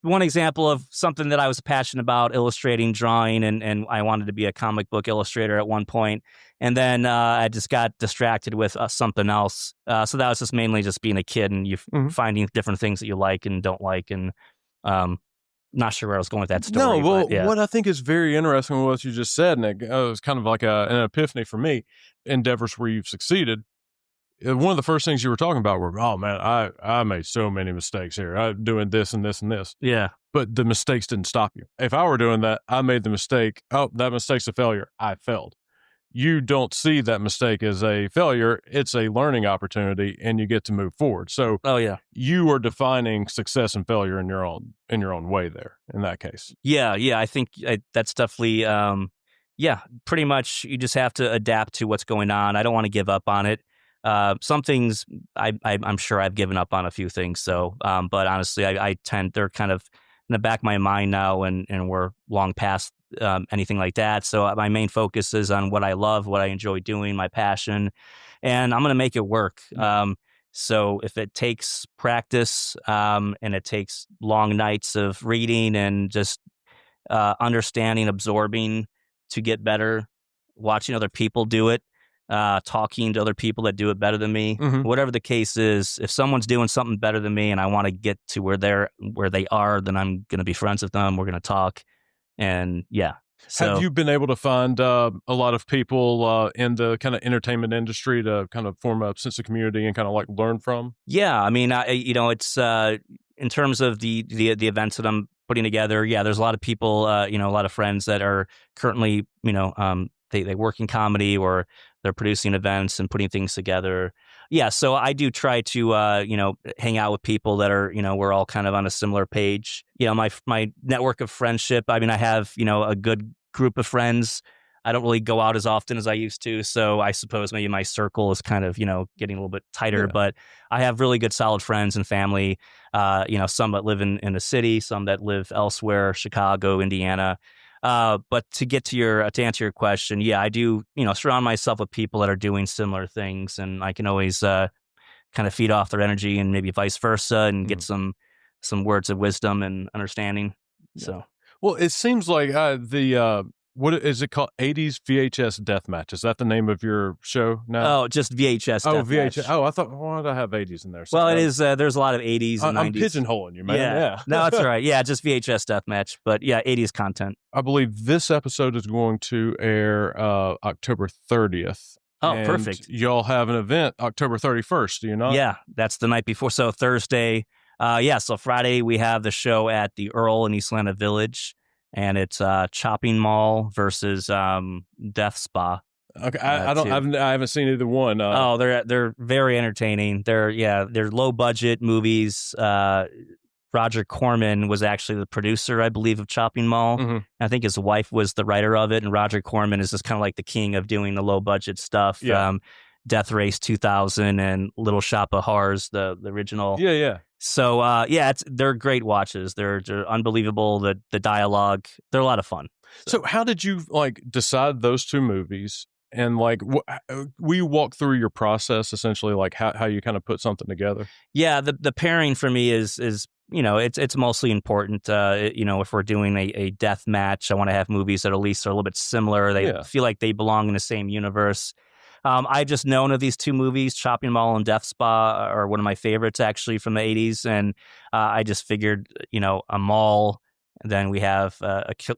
One example of something that I was passionate about, illustrating, drawing, and I wanted to be a comic book illustrator at one point. And then I just got distracted with something else. So that was just mainly just being a kid, and you finding different things that you like and don't like. And not sure where I was going with that story. No, well, but, what I think is very interesting with what you just said, and it was kind of like an epiphany for me, endeavors where you've succeeded. One of the first things you were talking about were, oh man, I made so many mistakes here. I'm doing this and this and this. Yeah. But the mistakes didn't stop you. If I were doing that, I made the mistake. Oh, that mistake's a failure. I failed. You don't see that mistake as a failure. It's a learning opportunity, and you get to move forward. So, you are defining success and failure in your own way there. In that case, I think that's definitely, pretty much. You just have to adapt to what's going on. I don't want to give up on it. Some things I'm sure I've given up on a few things. So, but honestly, they're kind of the back of my mind now, and we're long past anything like that. So my main focus is on what I love, what I enjoy doing, my passion, and I'm going to make it work. So if it takes practice and it takes long nights of reading and just understanding, absorbing to get better, watching other people do it, talking to other people that do it better than me, whatever the case is, if someone's doing something better than me and I want to get to where they are, then I'm going to be friends with them. We're going to talk. And yeah. So, have you been able to find a lot of people in the kind of entertainment industry to kind of form a sense of community and kind of like learn from? Yeah, I mean, it's in terms of the events that I'm putting together. Yeah, there's a lot of people, a lot of friends that are currently, they work in comedy or they're producing events and putting things together. Yeah, so I do try to, hang out with people that are, we're all kind of on a similar page. My network of friendship. I mean, I have, a good group of friends. I don't really go out as often as I used to. So I suppose maybe my circle is kind of, getting a little bit tighter, but I have really good, solid friends and family, some that live in the city, some that live elsewhere, Chicago, Indiana. But to answer your question, yeah, I do, surround myself with people that are doing similar things, and I can always kind of feed off their energy and maybe vice versa and get some words of wisdom and understanding. Yeah. So, well, it seems like what is it called? 80s VHS Deathmatch. Is that the name of your show now? Oh, just VHS. Oh, Deathmatch. VHS. Oh, I thought, why did I have 80s in there? So, well, it is. There's a lot of 80s and 90s. I'm pigeonholing you, man. Yeah. No, that's all right. Yeah, just VHS Deathmatch. But yeah, 80s content. I believe this episode is going to air October 30th. Oh, perfect. Y'all have an event October 31st, do you not? Yeah, that's the night before. So Thursday. So Friday we have the show at the Earl in East Atlanta Village. And it's Chopping Mall versus Death Spa. Okay, I haven't seen either one. They're very entertaining. They're low budget movies. Roger Corman was actually the producer, I believe, of Chopping Mall. I think his wife was the writer of it, and Roger Corman is just kind of like the king of doing the low budget stuff. Yeah. Death Race 2000 and Little Shop of Horrors, the original. Yeah. So they're great watches. They're unbelievable. The dialogue, they're a lot of fun. So how did you decide those two movies? And we walk through your process essentially, like how you kind of put something together. Yeah, the pairing for me is it's mostly important. If we're doing a death match, I want to have movies that at least are a little bit similar. They feel like they belong in the same universe. I've just known of these two movies, Chopping Mall and Death Spa are one of my favorites actually from the 80s. And I just figured, a mall, and then we have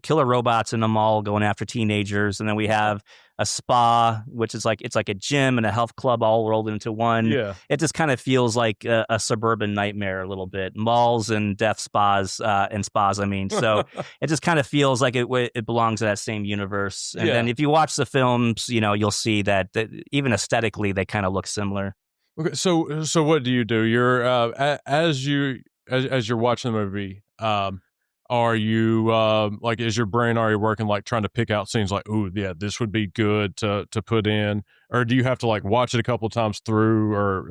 killer robots in a mall going after teenagers. And then we have a spa, which is it's like a gym and a health club all rolled into one. Yeah. It just kind of feels like a suburban nightmare a little bit. Malls and death spas and spas, I mean. So it just kind of feels like it belongs to that same universe. And then if you watch the films, you'll see that even aesthetically, they kind of look similar. Okay, so what do? You're as you're watching the movie, are you is your brain already working trying to pick out scenes ooh, yeah, this would be good to put in, or do you have to watch it a couple times through, or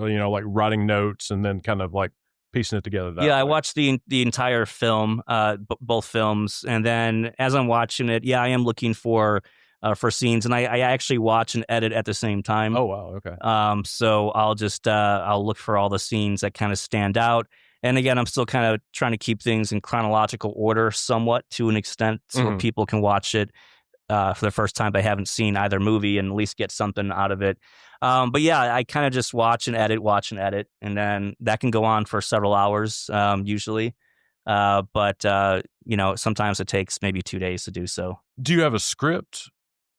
writing notes and then kind of piecing it together that way? I watched the entire film, both films, and then as I'm watching it, I am looking for scenes, and I actually watch and edit at the same time. Oh wow, okay. So I'll just I'll look for all the scenes that kind of stand out. And again, I'm still kind of trying to keep things in chronological order somewhat to an extent so people can watch it for the first time they haven't seen either movie and at least get something out of it. But yeah, I kind of just watch and edit, and then that can go on for several hours usually. But sometimes it takes maybe 2 days to do so. Do you have a script?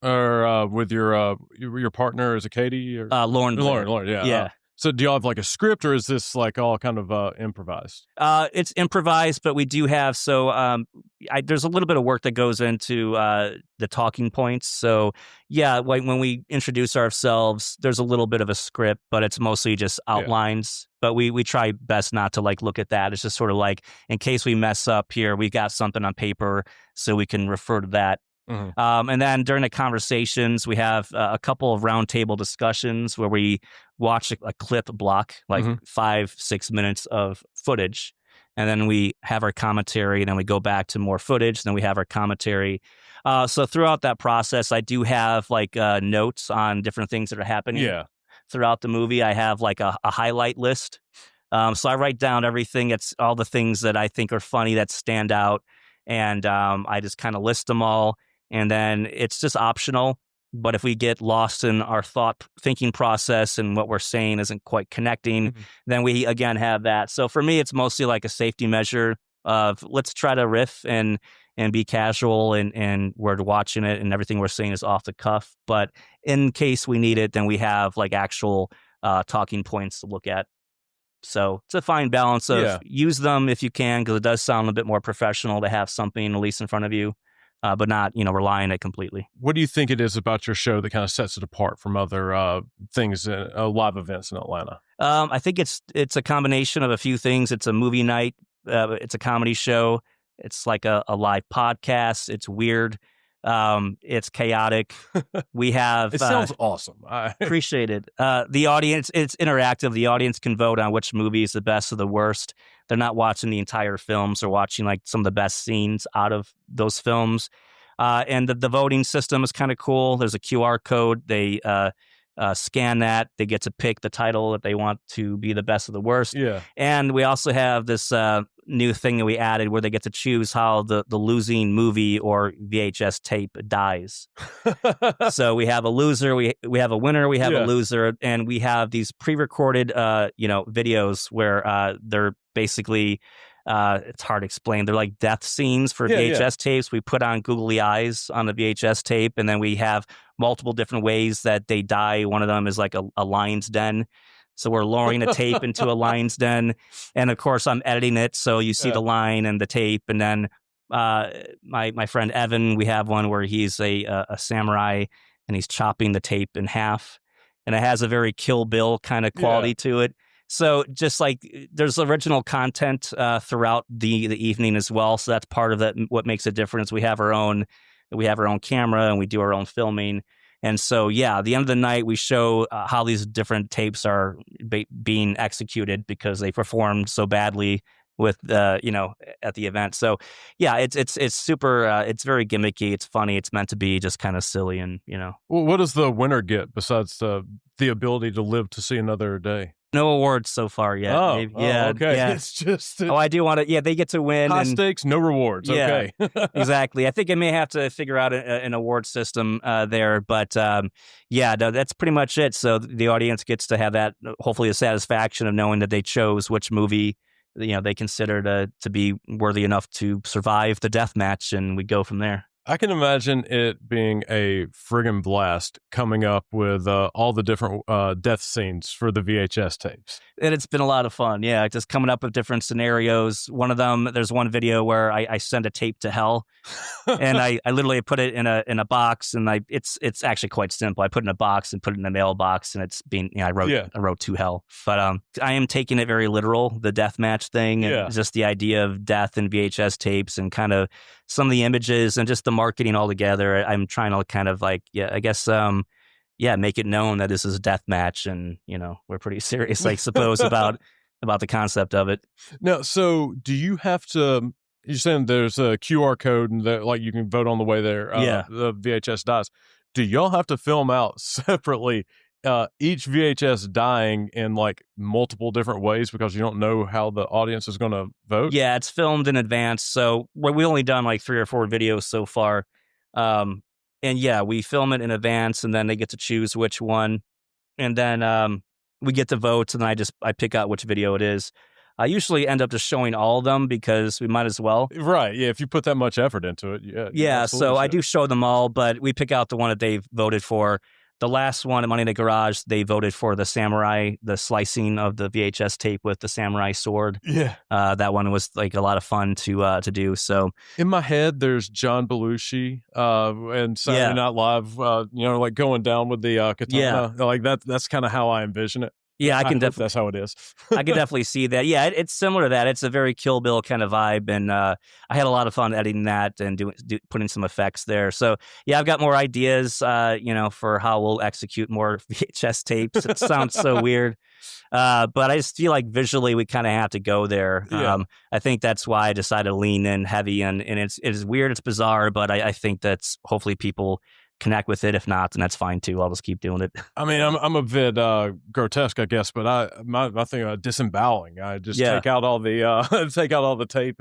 Or with your partner, is it Katie? Or? Lauren, yeah. Yeah. So do y'all have a script, or is this all kind of improvised? It's improvised, but we do have, there's a little bit of work that goes into the talking points. So yeah, when we introduce ourselves, there's a little bit of a script, but it's mostly just outlines. But we try best not to look at that. It's just sort of in case we mess up here, we got something on paper so we can refer to that. And then during the conversations, we have a couple of roundtable discussions where we watch a clip block, 5-6 minutes of footage. and then we have our commentary, and then we go back to more footage, and then we have our commentary. So throughout that process, I do have like notes on different things that are happening throughout the movie. I have like a highlight list. So I write down everything. It's all the things that I think are funny that stand out. And I just kind of list them all. And then it's just optional. But if we get lost in our thinking process and what we're saying isn't quite connecting, then we, again, have that. So for me, it's mostly like a safety measure of let's try to riff and be casual and we're watching it and everything we're saying is off the cuff. But in case we need it, then we have like actual talking points to look at. So it's a fine balance of use them if you can, because it does sound a bit more professional to have something at least in front of you, but not, rely on it completely. What do you think it is about your show that kind of sets it apart from other things, live events in Atlanta? I think it's a combination of a few things. It's a movie night. It's a comedy show. It's like a live podcast. It's weird. It's chaotic. We have it sounds awesome. I appreciate it. The audience, it's interactive. The audience can vote on which movie is the best or the worst. They're not watching the entire films. They're watching like some of the best scenes out of those films. And the voting system is kind of cool. There's a QR code. They scan that. They get to pick the title that they want to be the best or the worst. Yeah. And we also have this new thing that we added where they get to choose how the losing movie or VHS tape dies. So we have a loser, we have a winner, we have a loser, and we have these pre-recorded videos where they're basically it's hard to explain. They're like death scenes for VHS tapes. We put on googly eyes on the VHS tape, and then we have multiple different ways that they die. One of them is like a lion's den. So we're lowering a tape into a lion's den. And of course, I'm editing it. So you see the line and the tape. And then my friend Evan, we have one where he's a samurai and he's chopping the tape in half. And it has a very Kill Bill kind of quality to it. So just like there's original content throughout the evening as well. So that's part of that. What makes a difference. We have our own camera and we do our own filming. And so, at the end of the night, we show how these different tapes are being executed because they performed so badly with at the event. So, it's super. It's very gimmicky. It's funny. It's meant to be just kind of silly and Well, what does the winner get besides the ability to live to see another day? No awards so far yet. Okay. Yeah. It's just... I do want to... Yeah, they get to win. High stakes, no rewards. Yeah, okay. Exactly. I think I may have to figure out an award system there. But that's pretty much it. So the audience gets to have that, hopefully, the satisfaction of knowing that they chose which movie they consider to be worthy enough to survive the death match, and we go from there. I can imagine it being a friggin' blast coming up with all the different death scenes for the VHS tapes. And it's been a lot of fun, just coming up with different scenarios. One of them, there's one video where I send a tape to hell, and I literally put it in a box, and it's actually quite simple. I put it in a box and put it in a mailbox, and it's being I wrote to hell. But I am taking it very literal, the death match thing, and just the idea of death and VHS tapes, and kind of some of the images and just the marketing all together. I'm trying to kind of like, I guess, make it known that this is a death match, and we're pretty serious, I suppose, about the concept of it. Now, so do you have to? You're saying there's a QR code and that, like, you can vote on the way there. The VHS dies. Do y'all have to film out separately each VHS dying in like multiple different ways because you don't know how the audience is going to vote? Yeah, it's filmed in advance. So we only done like 3 or 4 videos so far. And we film it in advance, and then they get to choose which one. And then we get the votes, and I pick out which video it is. I usually end up just showing all of them because we might as well. Right. Yeah. If you put that much effort into it. Yeah. So I do show them all, but we pick out the one that they've voted for. The last one at Money in the Garage, they voted for the samurai, the slicing of the VHS tape with the samurai sword. Yeah. That one was like a lot of fun to do. So in my head, there's John Belushi and Saturday Night Live, like going down with the katana. Yeah. Like that's kind of how I envision it. Yeah, I can hope that's how it is. I can definitely see that. Yeah, it's similar to that. It's a very Kill Bill kind of vibe, and I had a lot of fun editing that and putting some effects there. So yeah, I've got more ideas, for how we'll execute more VHS tapes. It sounds so weird, but I just feel like visually we kind of have to go there. Yeah. I think that's why I decided to lean in heavy, and it's weird, it's bizarre, but I think that's hopefully people connect with it. If not, then that's fine too. I'll just keep doing it. I mean, I'm a bit grotesque, I guess, but my thing disemboweling. I just take out all the tape.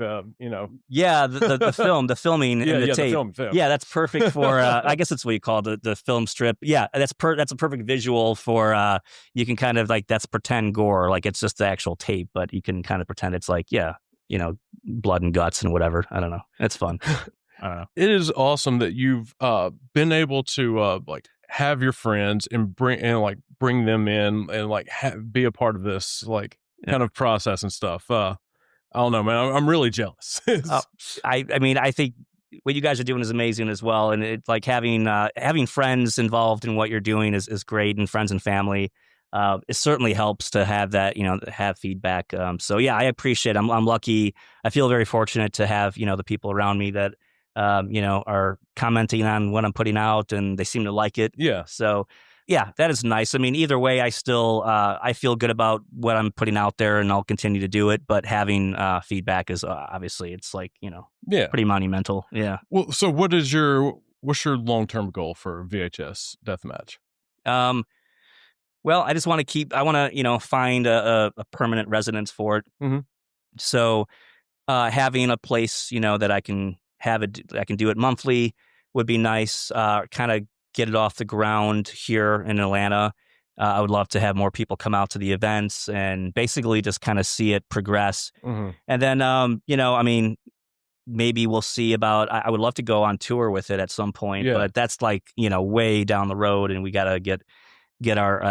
Yeah, the filming, and the tape. The film. Yeah, that's perfect for. I guess that's what you call the film strip. Yeah, that's a perfect visual for. You can kind of that's pretend gore, like it's just the actual tape, but you can kind of pretend it's blood and guts and whatever. I don't know. It's fun. I don't know. It is awesome that you've been able to have your friends and bring them in and be a part of this kind of process and stuff. I don't know, man. I'm really jealous. I mean, I think what you guys are doing is amazing as well, and it's like having friends involved in what you're doing is great, and friends and family. It certainly helps to have that, have feedback. So yeah, I appreciate it. I'm lucky. I feel very fortunate to have the people around me that. Are commenting on what I'm putting out, and they seem to like it. Yeah. So, yeah, that is nice. I mean, either way, I still I feel good about what I'm putting out there, and I'll continue to do it. But having feedback is obviously it's pretty monumental. Yeah. Well, so what's your long-term goal for VHS Deathmatch? Well, I just want to I want to find a permanent residence for it. Mm-hmm. So, having a place that I can. I can do it monthly would be nice. Kind of get it off the ground here in Atlanta. I would love to have more people come out to the events and basically just kind of see it progress. Mm-hmm. And then, I mean, maybe we'll see about. I would love to go on tour with it at some point, but that's way down the road, and we got to get our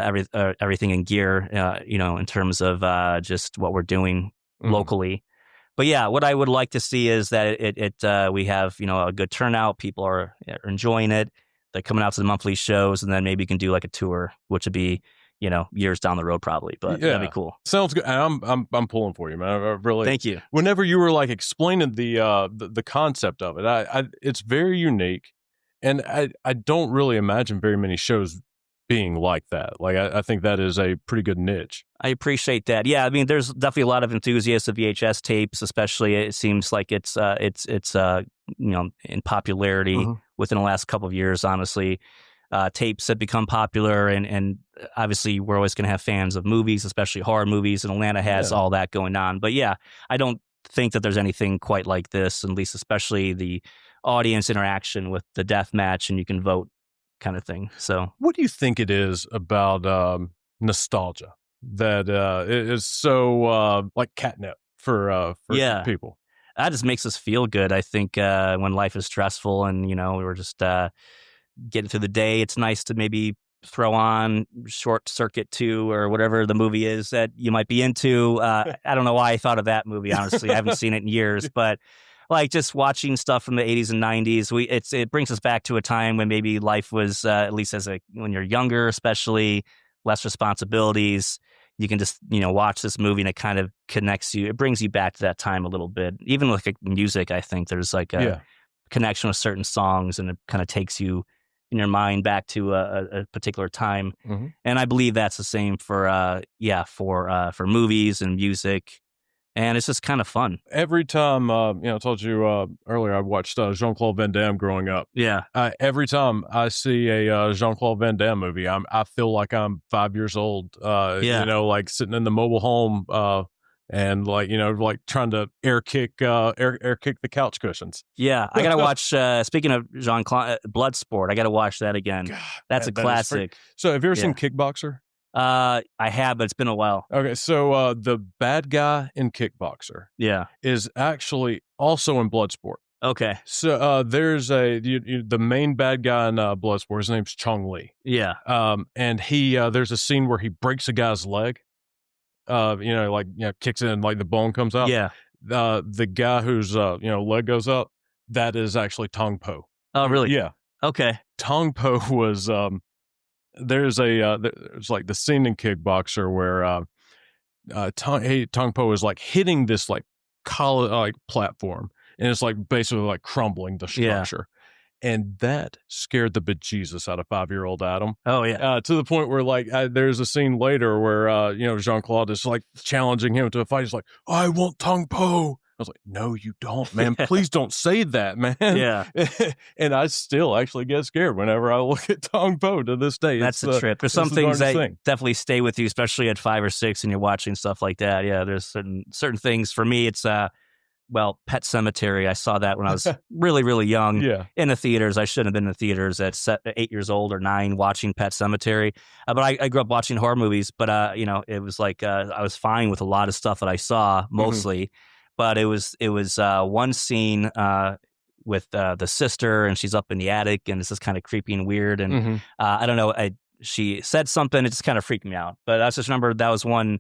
everything in gear. In terms of just what we're doing locally. But yeah, what I would like to see is that we have a good turnout. People are enjoying it. They're coming out to the monthly shows, and then maybe you can do a tour, which would be years down the road probably. But that'd be cool. Sounds good. I'm pulling for you, man. I really. Thank you. Whenever you were explaining the concept of it, it's very unique, and I don't really imagine very many shows being like that. I think that is a pretty good niche. I appreciate that. Yeah, I mean, there's definitely a lot of enthusiasts of VHS tapes, especially. It seems like it's in popularity within the last couple of years. Honestly, tapes have become popular, and obviously we're always going to have fans of movies, especially horror movies, and Atlanta has all that going on. But yeah, I don't think that there's anything quite like this, at least especially the audience interaction with the death match, and you can vote kind of thing. So what do you think it is about nostalgia that it is so catnip for people? That just makes us feel good. I think when life is stressful and we're just getting through the day, it's nice to maybe throw on Short Circuit 2 or whatever the movie is that you might be into. I don't know why I thought of that movie, honestly. I haven't seen it in years, but just watching stuff from the 80s and 90s, it brings us back to a time when maybe life was, at least when you're younger, especially, less responsibilities. You can just, watch this movie and it kind of connects you. It brings you back to that time a little bit. Even with music, I think there's a connection with certain songs, and it kind of takes you in your mind back to a particular time. Mm-hmm. And I believe that's the same for movies and music. And it's just kind of fun. Every time, I told you earlier, I watched Jean-Claude Van Damme growing up. Yeah. Every time I see a Jean-Claude Van Damme movie, I feel like I'm 5 years old. Sitting in the mobile home and trying to air kick the couch cushions. Yeah, I gotta watch. Speaking of Jean-Claude, Bloodsport, I gotta watch that again. God, that's a classic. So, have you ever seen Kickboxer? I have, but it's been a while. Okay, so the bad guy in Kickboxer, is actually also in Bloodsport. Okay, so there's the main bad guy in Bloodsport. His name's Chong Li. Yeah. And he there's a scene where he breaks a guy's leg. Kicks in, the bone comes out. Yeah. The guy whose leg goes up, that is actually Tong Po. Oh, really? Yeah. Okay. Tong Po was there's like the scene in Kickboxer where Tong Po is like hitting this like platform, and it's like basically like crumbling the structure. And that scared the bejesus out of 5-year-old Adam. Oh, yeah. To the point where, like, there's a scene later where, Jean-Claude is, like, challenging him to a fight. He's like, I want Tong Po. I was like, no, you don't, man. Please don't say that, man. Yeah. And I still actually get scared whenever I look at Tong Po to this day. That's the trip. There's some things that definitely stay with you, especially at 5 or 6 and you're watching stuff like that. Yeah, there's certain things. For me, it's... Pet Sematary. I saw that when I was really, really young in the theaters. I shouldn't have been in the theaters at 8 years old or 9 watching Pet Sematary. But I grew up watching horror movies. But, it was like I was fine with a lot of stuff that I saw mostly. But it was one scene with the sister, and she's up in the attic, and it's just kind of creepy and weird. And I don't know. She said something. It just kind of freaked me out. But I just remember that was one...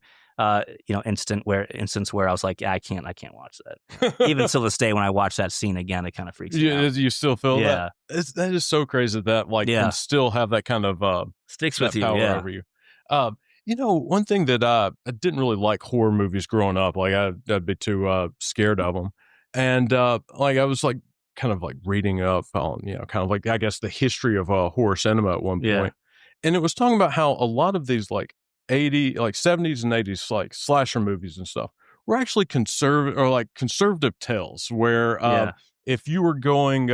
instance where I was like, I can't watch that. Even till this day, when I watch that scene again, it kind of freaks me out. You still feel that? That is so crazy that can still have that kind of sticks with you, power over you. One thing that I didn't really like horror movies growing up. Like I'd be too scared of them, and I was like kind of like reading up on kind of like I guess the history of horror cinema at one point, and it was talking about how a lot of these like 70s and 80s like slasher movies and stuff were actually conservative tales where if you were going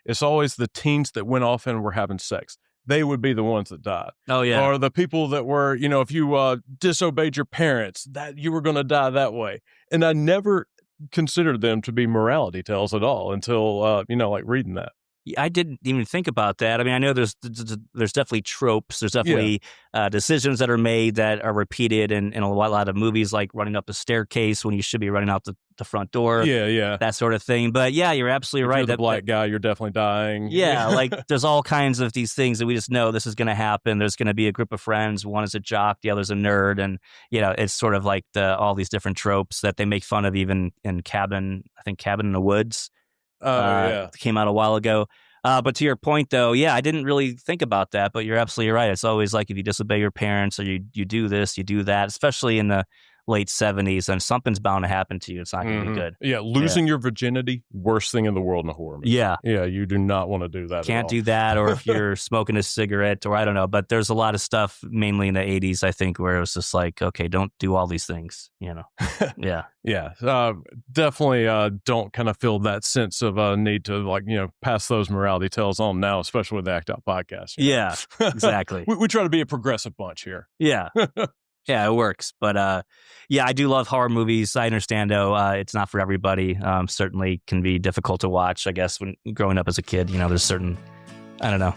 it's always the teens that went off and were having sex. They would be the ones that died. Oh yeah. Or the people that were, if you disobeyed your parents, that you were going to die that way. And I never considered them to be morality tales at all until like reading that. I didn't even think about that. I mean, I know there's definitely tropes. There's definitely decisions that are made that are repeated in a lot of movies, like running up a staircase when you should be running out the front door. Yeah. That sort of thing. But yeah, you're absolutely right. You're the black guy, you're definitely dying. Yeah, like there's all kinds of these things that we just know this is going to happen. There's going to be a group of friends. One is a jock, the other's a nerd. And, it's sort of like all these different tropes that they make fun of even in Cabin in the Woods. Came out a while ago. But to your point, though, I didn't really think about that. But you're absolutely right. It's always like if you disobey your parents or you do this, you do that, especially in the late 70s, and something's bound to happen to you. It's not going to be good. Yeah, losing your virginity, worst thing in the world in a horror movie. Yeah, you do not want to do that. Can't do that, or if you're smoking a cigarette, or I don't know. But there's a lot of stuff, mainly in the 80s, I think, where it was just like, okay, don't do all these things, definitely don't kind of feel that sense of need to pass those morality tales on now, especially with the Act Out podcast. Yeah, exactly. we try to be a progressive bunch here. Yeah. Yeah, it works. But I do love horror movies. I understand, though, it's not for everybody. Certainly can be difficult to watch, I guess, when growing up as a kid. There's certain, I don't know.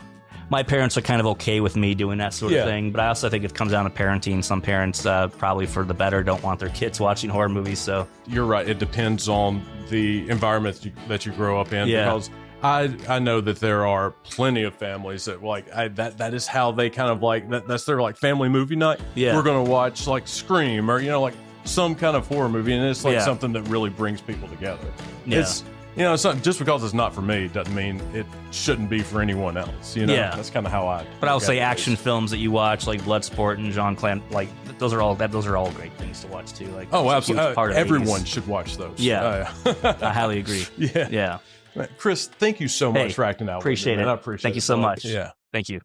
My parents are kind of okay with me doing that sort of thing. But I also think it comes down to parenting. Some parents, probably for the better, don't want their kids watching horror movies. So you're right. It depends on the environment that you grow up in. Yeah. Because I know that there are plenty of families that that is how they kind of that's their family movie night. Yeah. We're going to watch Scream or some kind of horror movie, and it's something that really brings people together. Yeah. It's it's not, just because it's not for me doesn't mean it shouldn't be for anyone else. That's kind of how I. But I will say action films that you watch like Bloodsport and Jean-Claude, those are all great things to watch too. Absolutely, everyone should watch those. Yeah, I highly agree. Yeah. Kris, thank you so much for acting out. Appreciate it. I appreciate it. Thank you so much. Yeah. Thank you.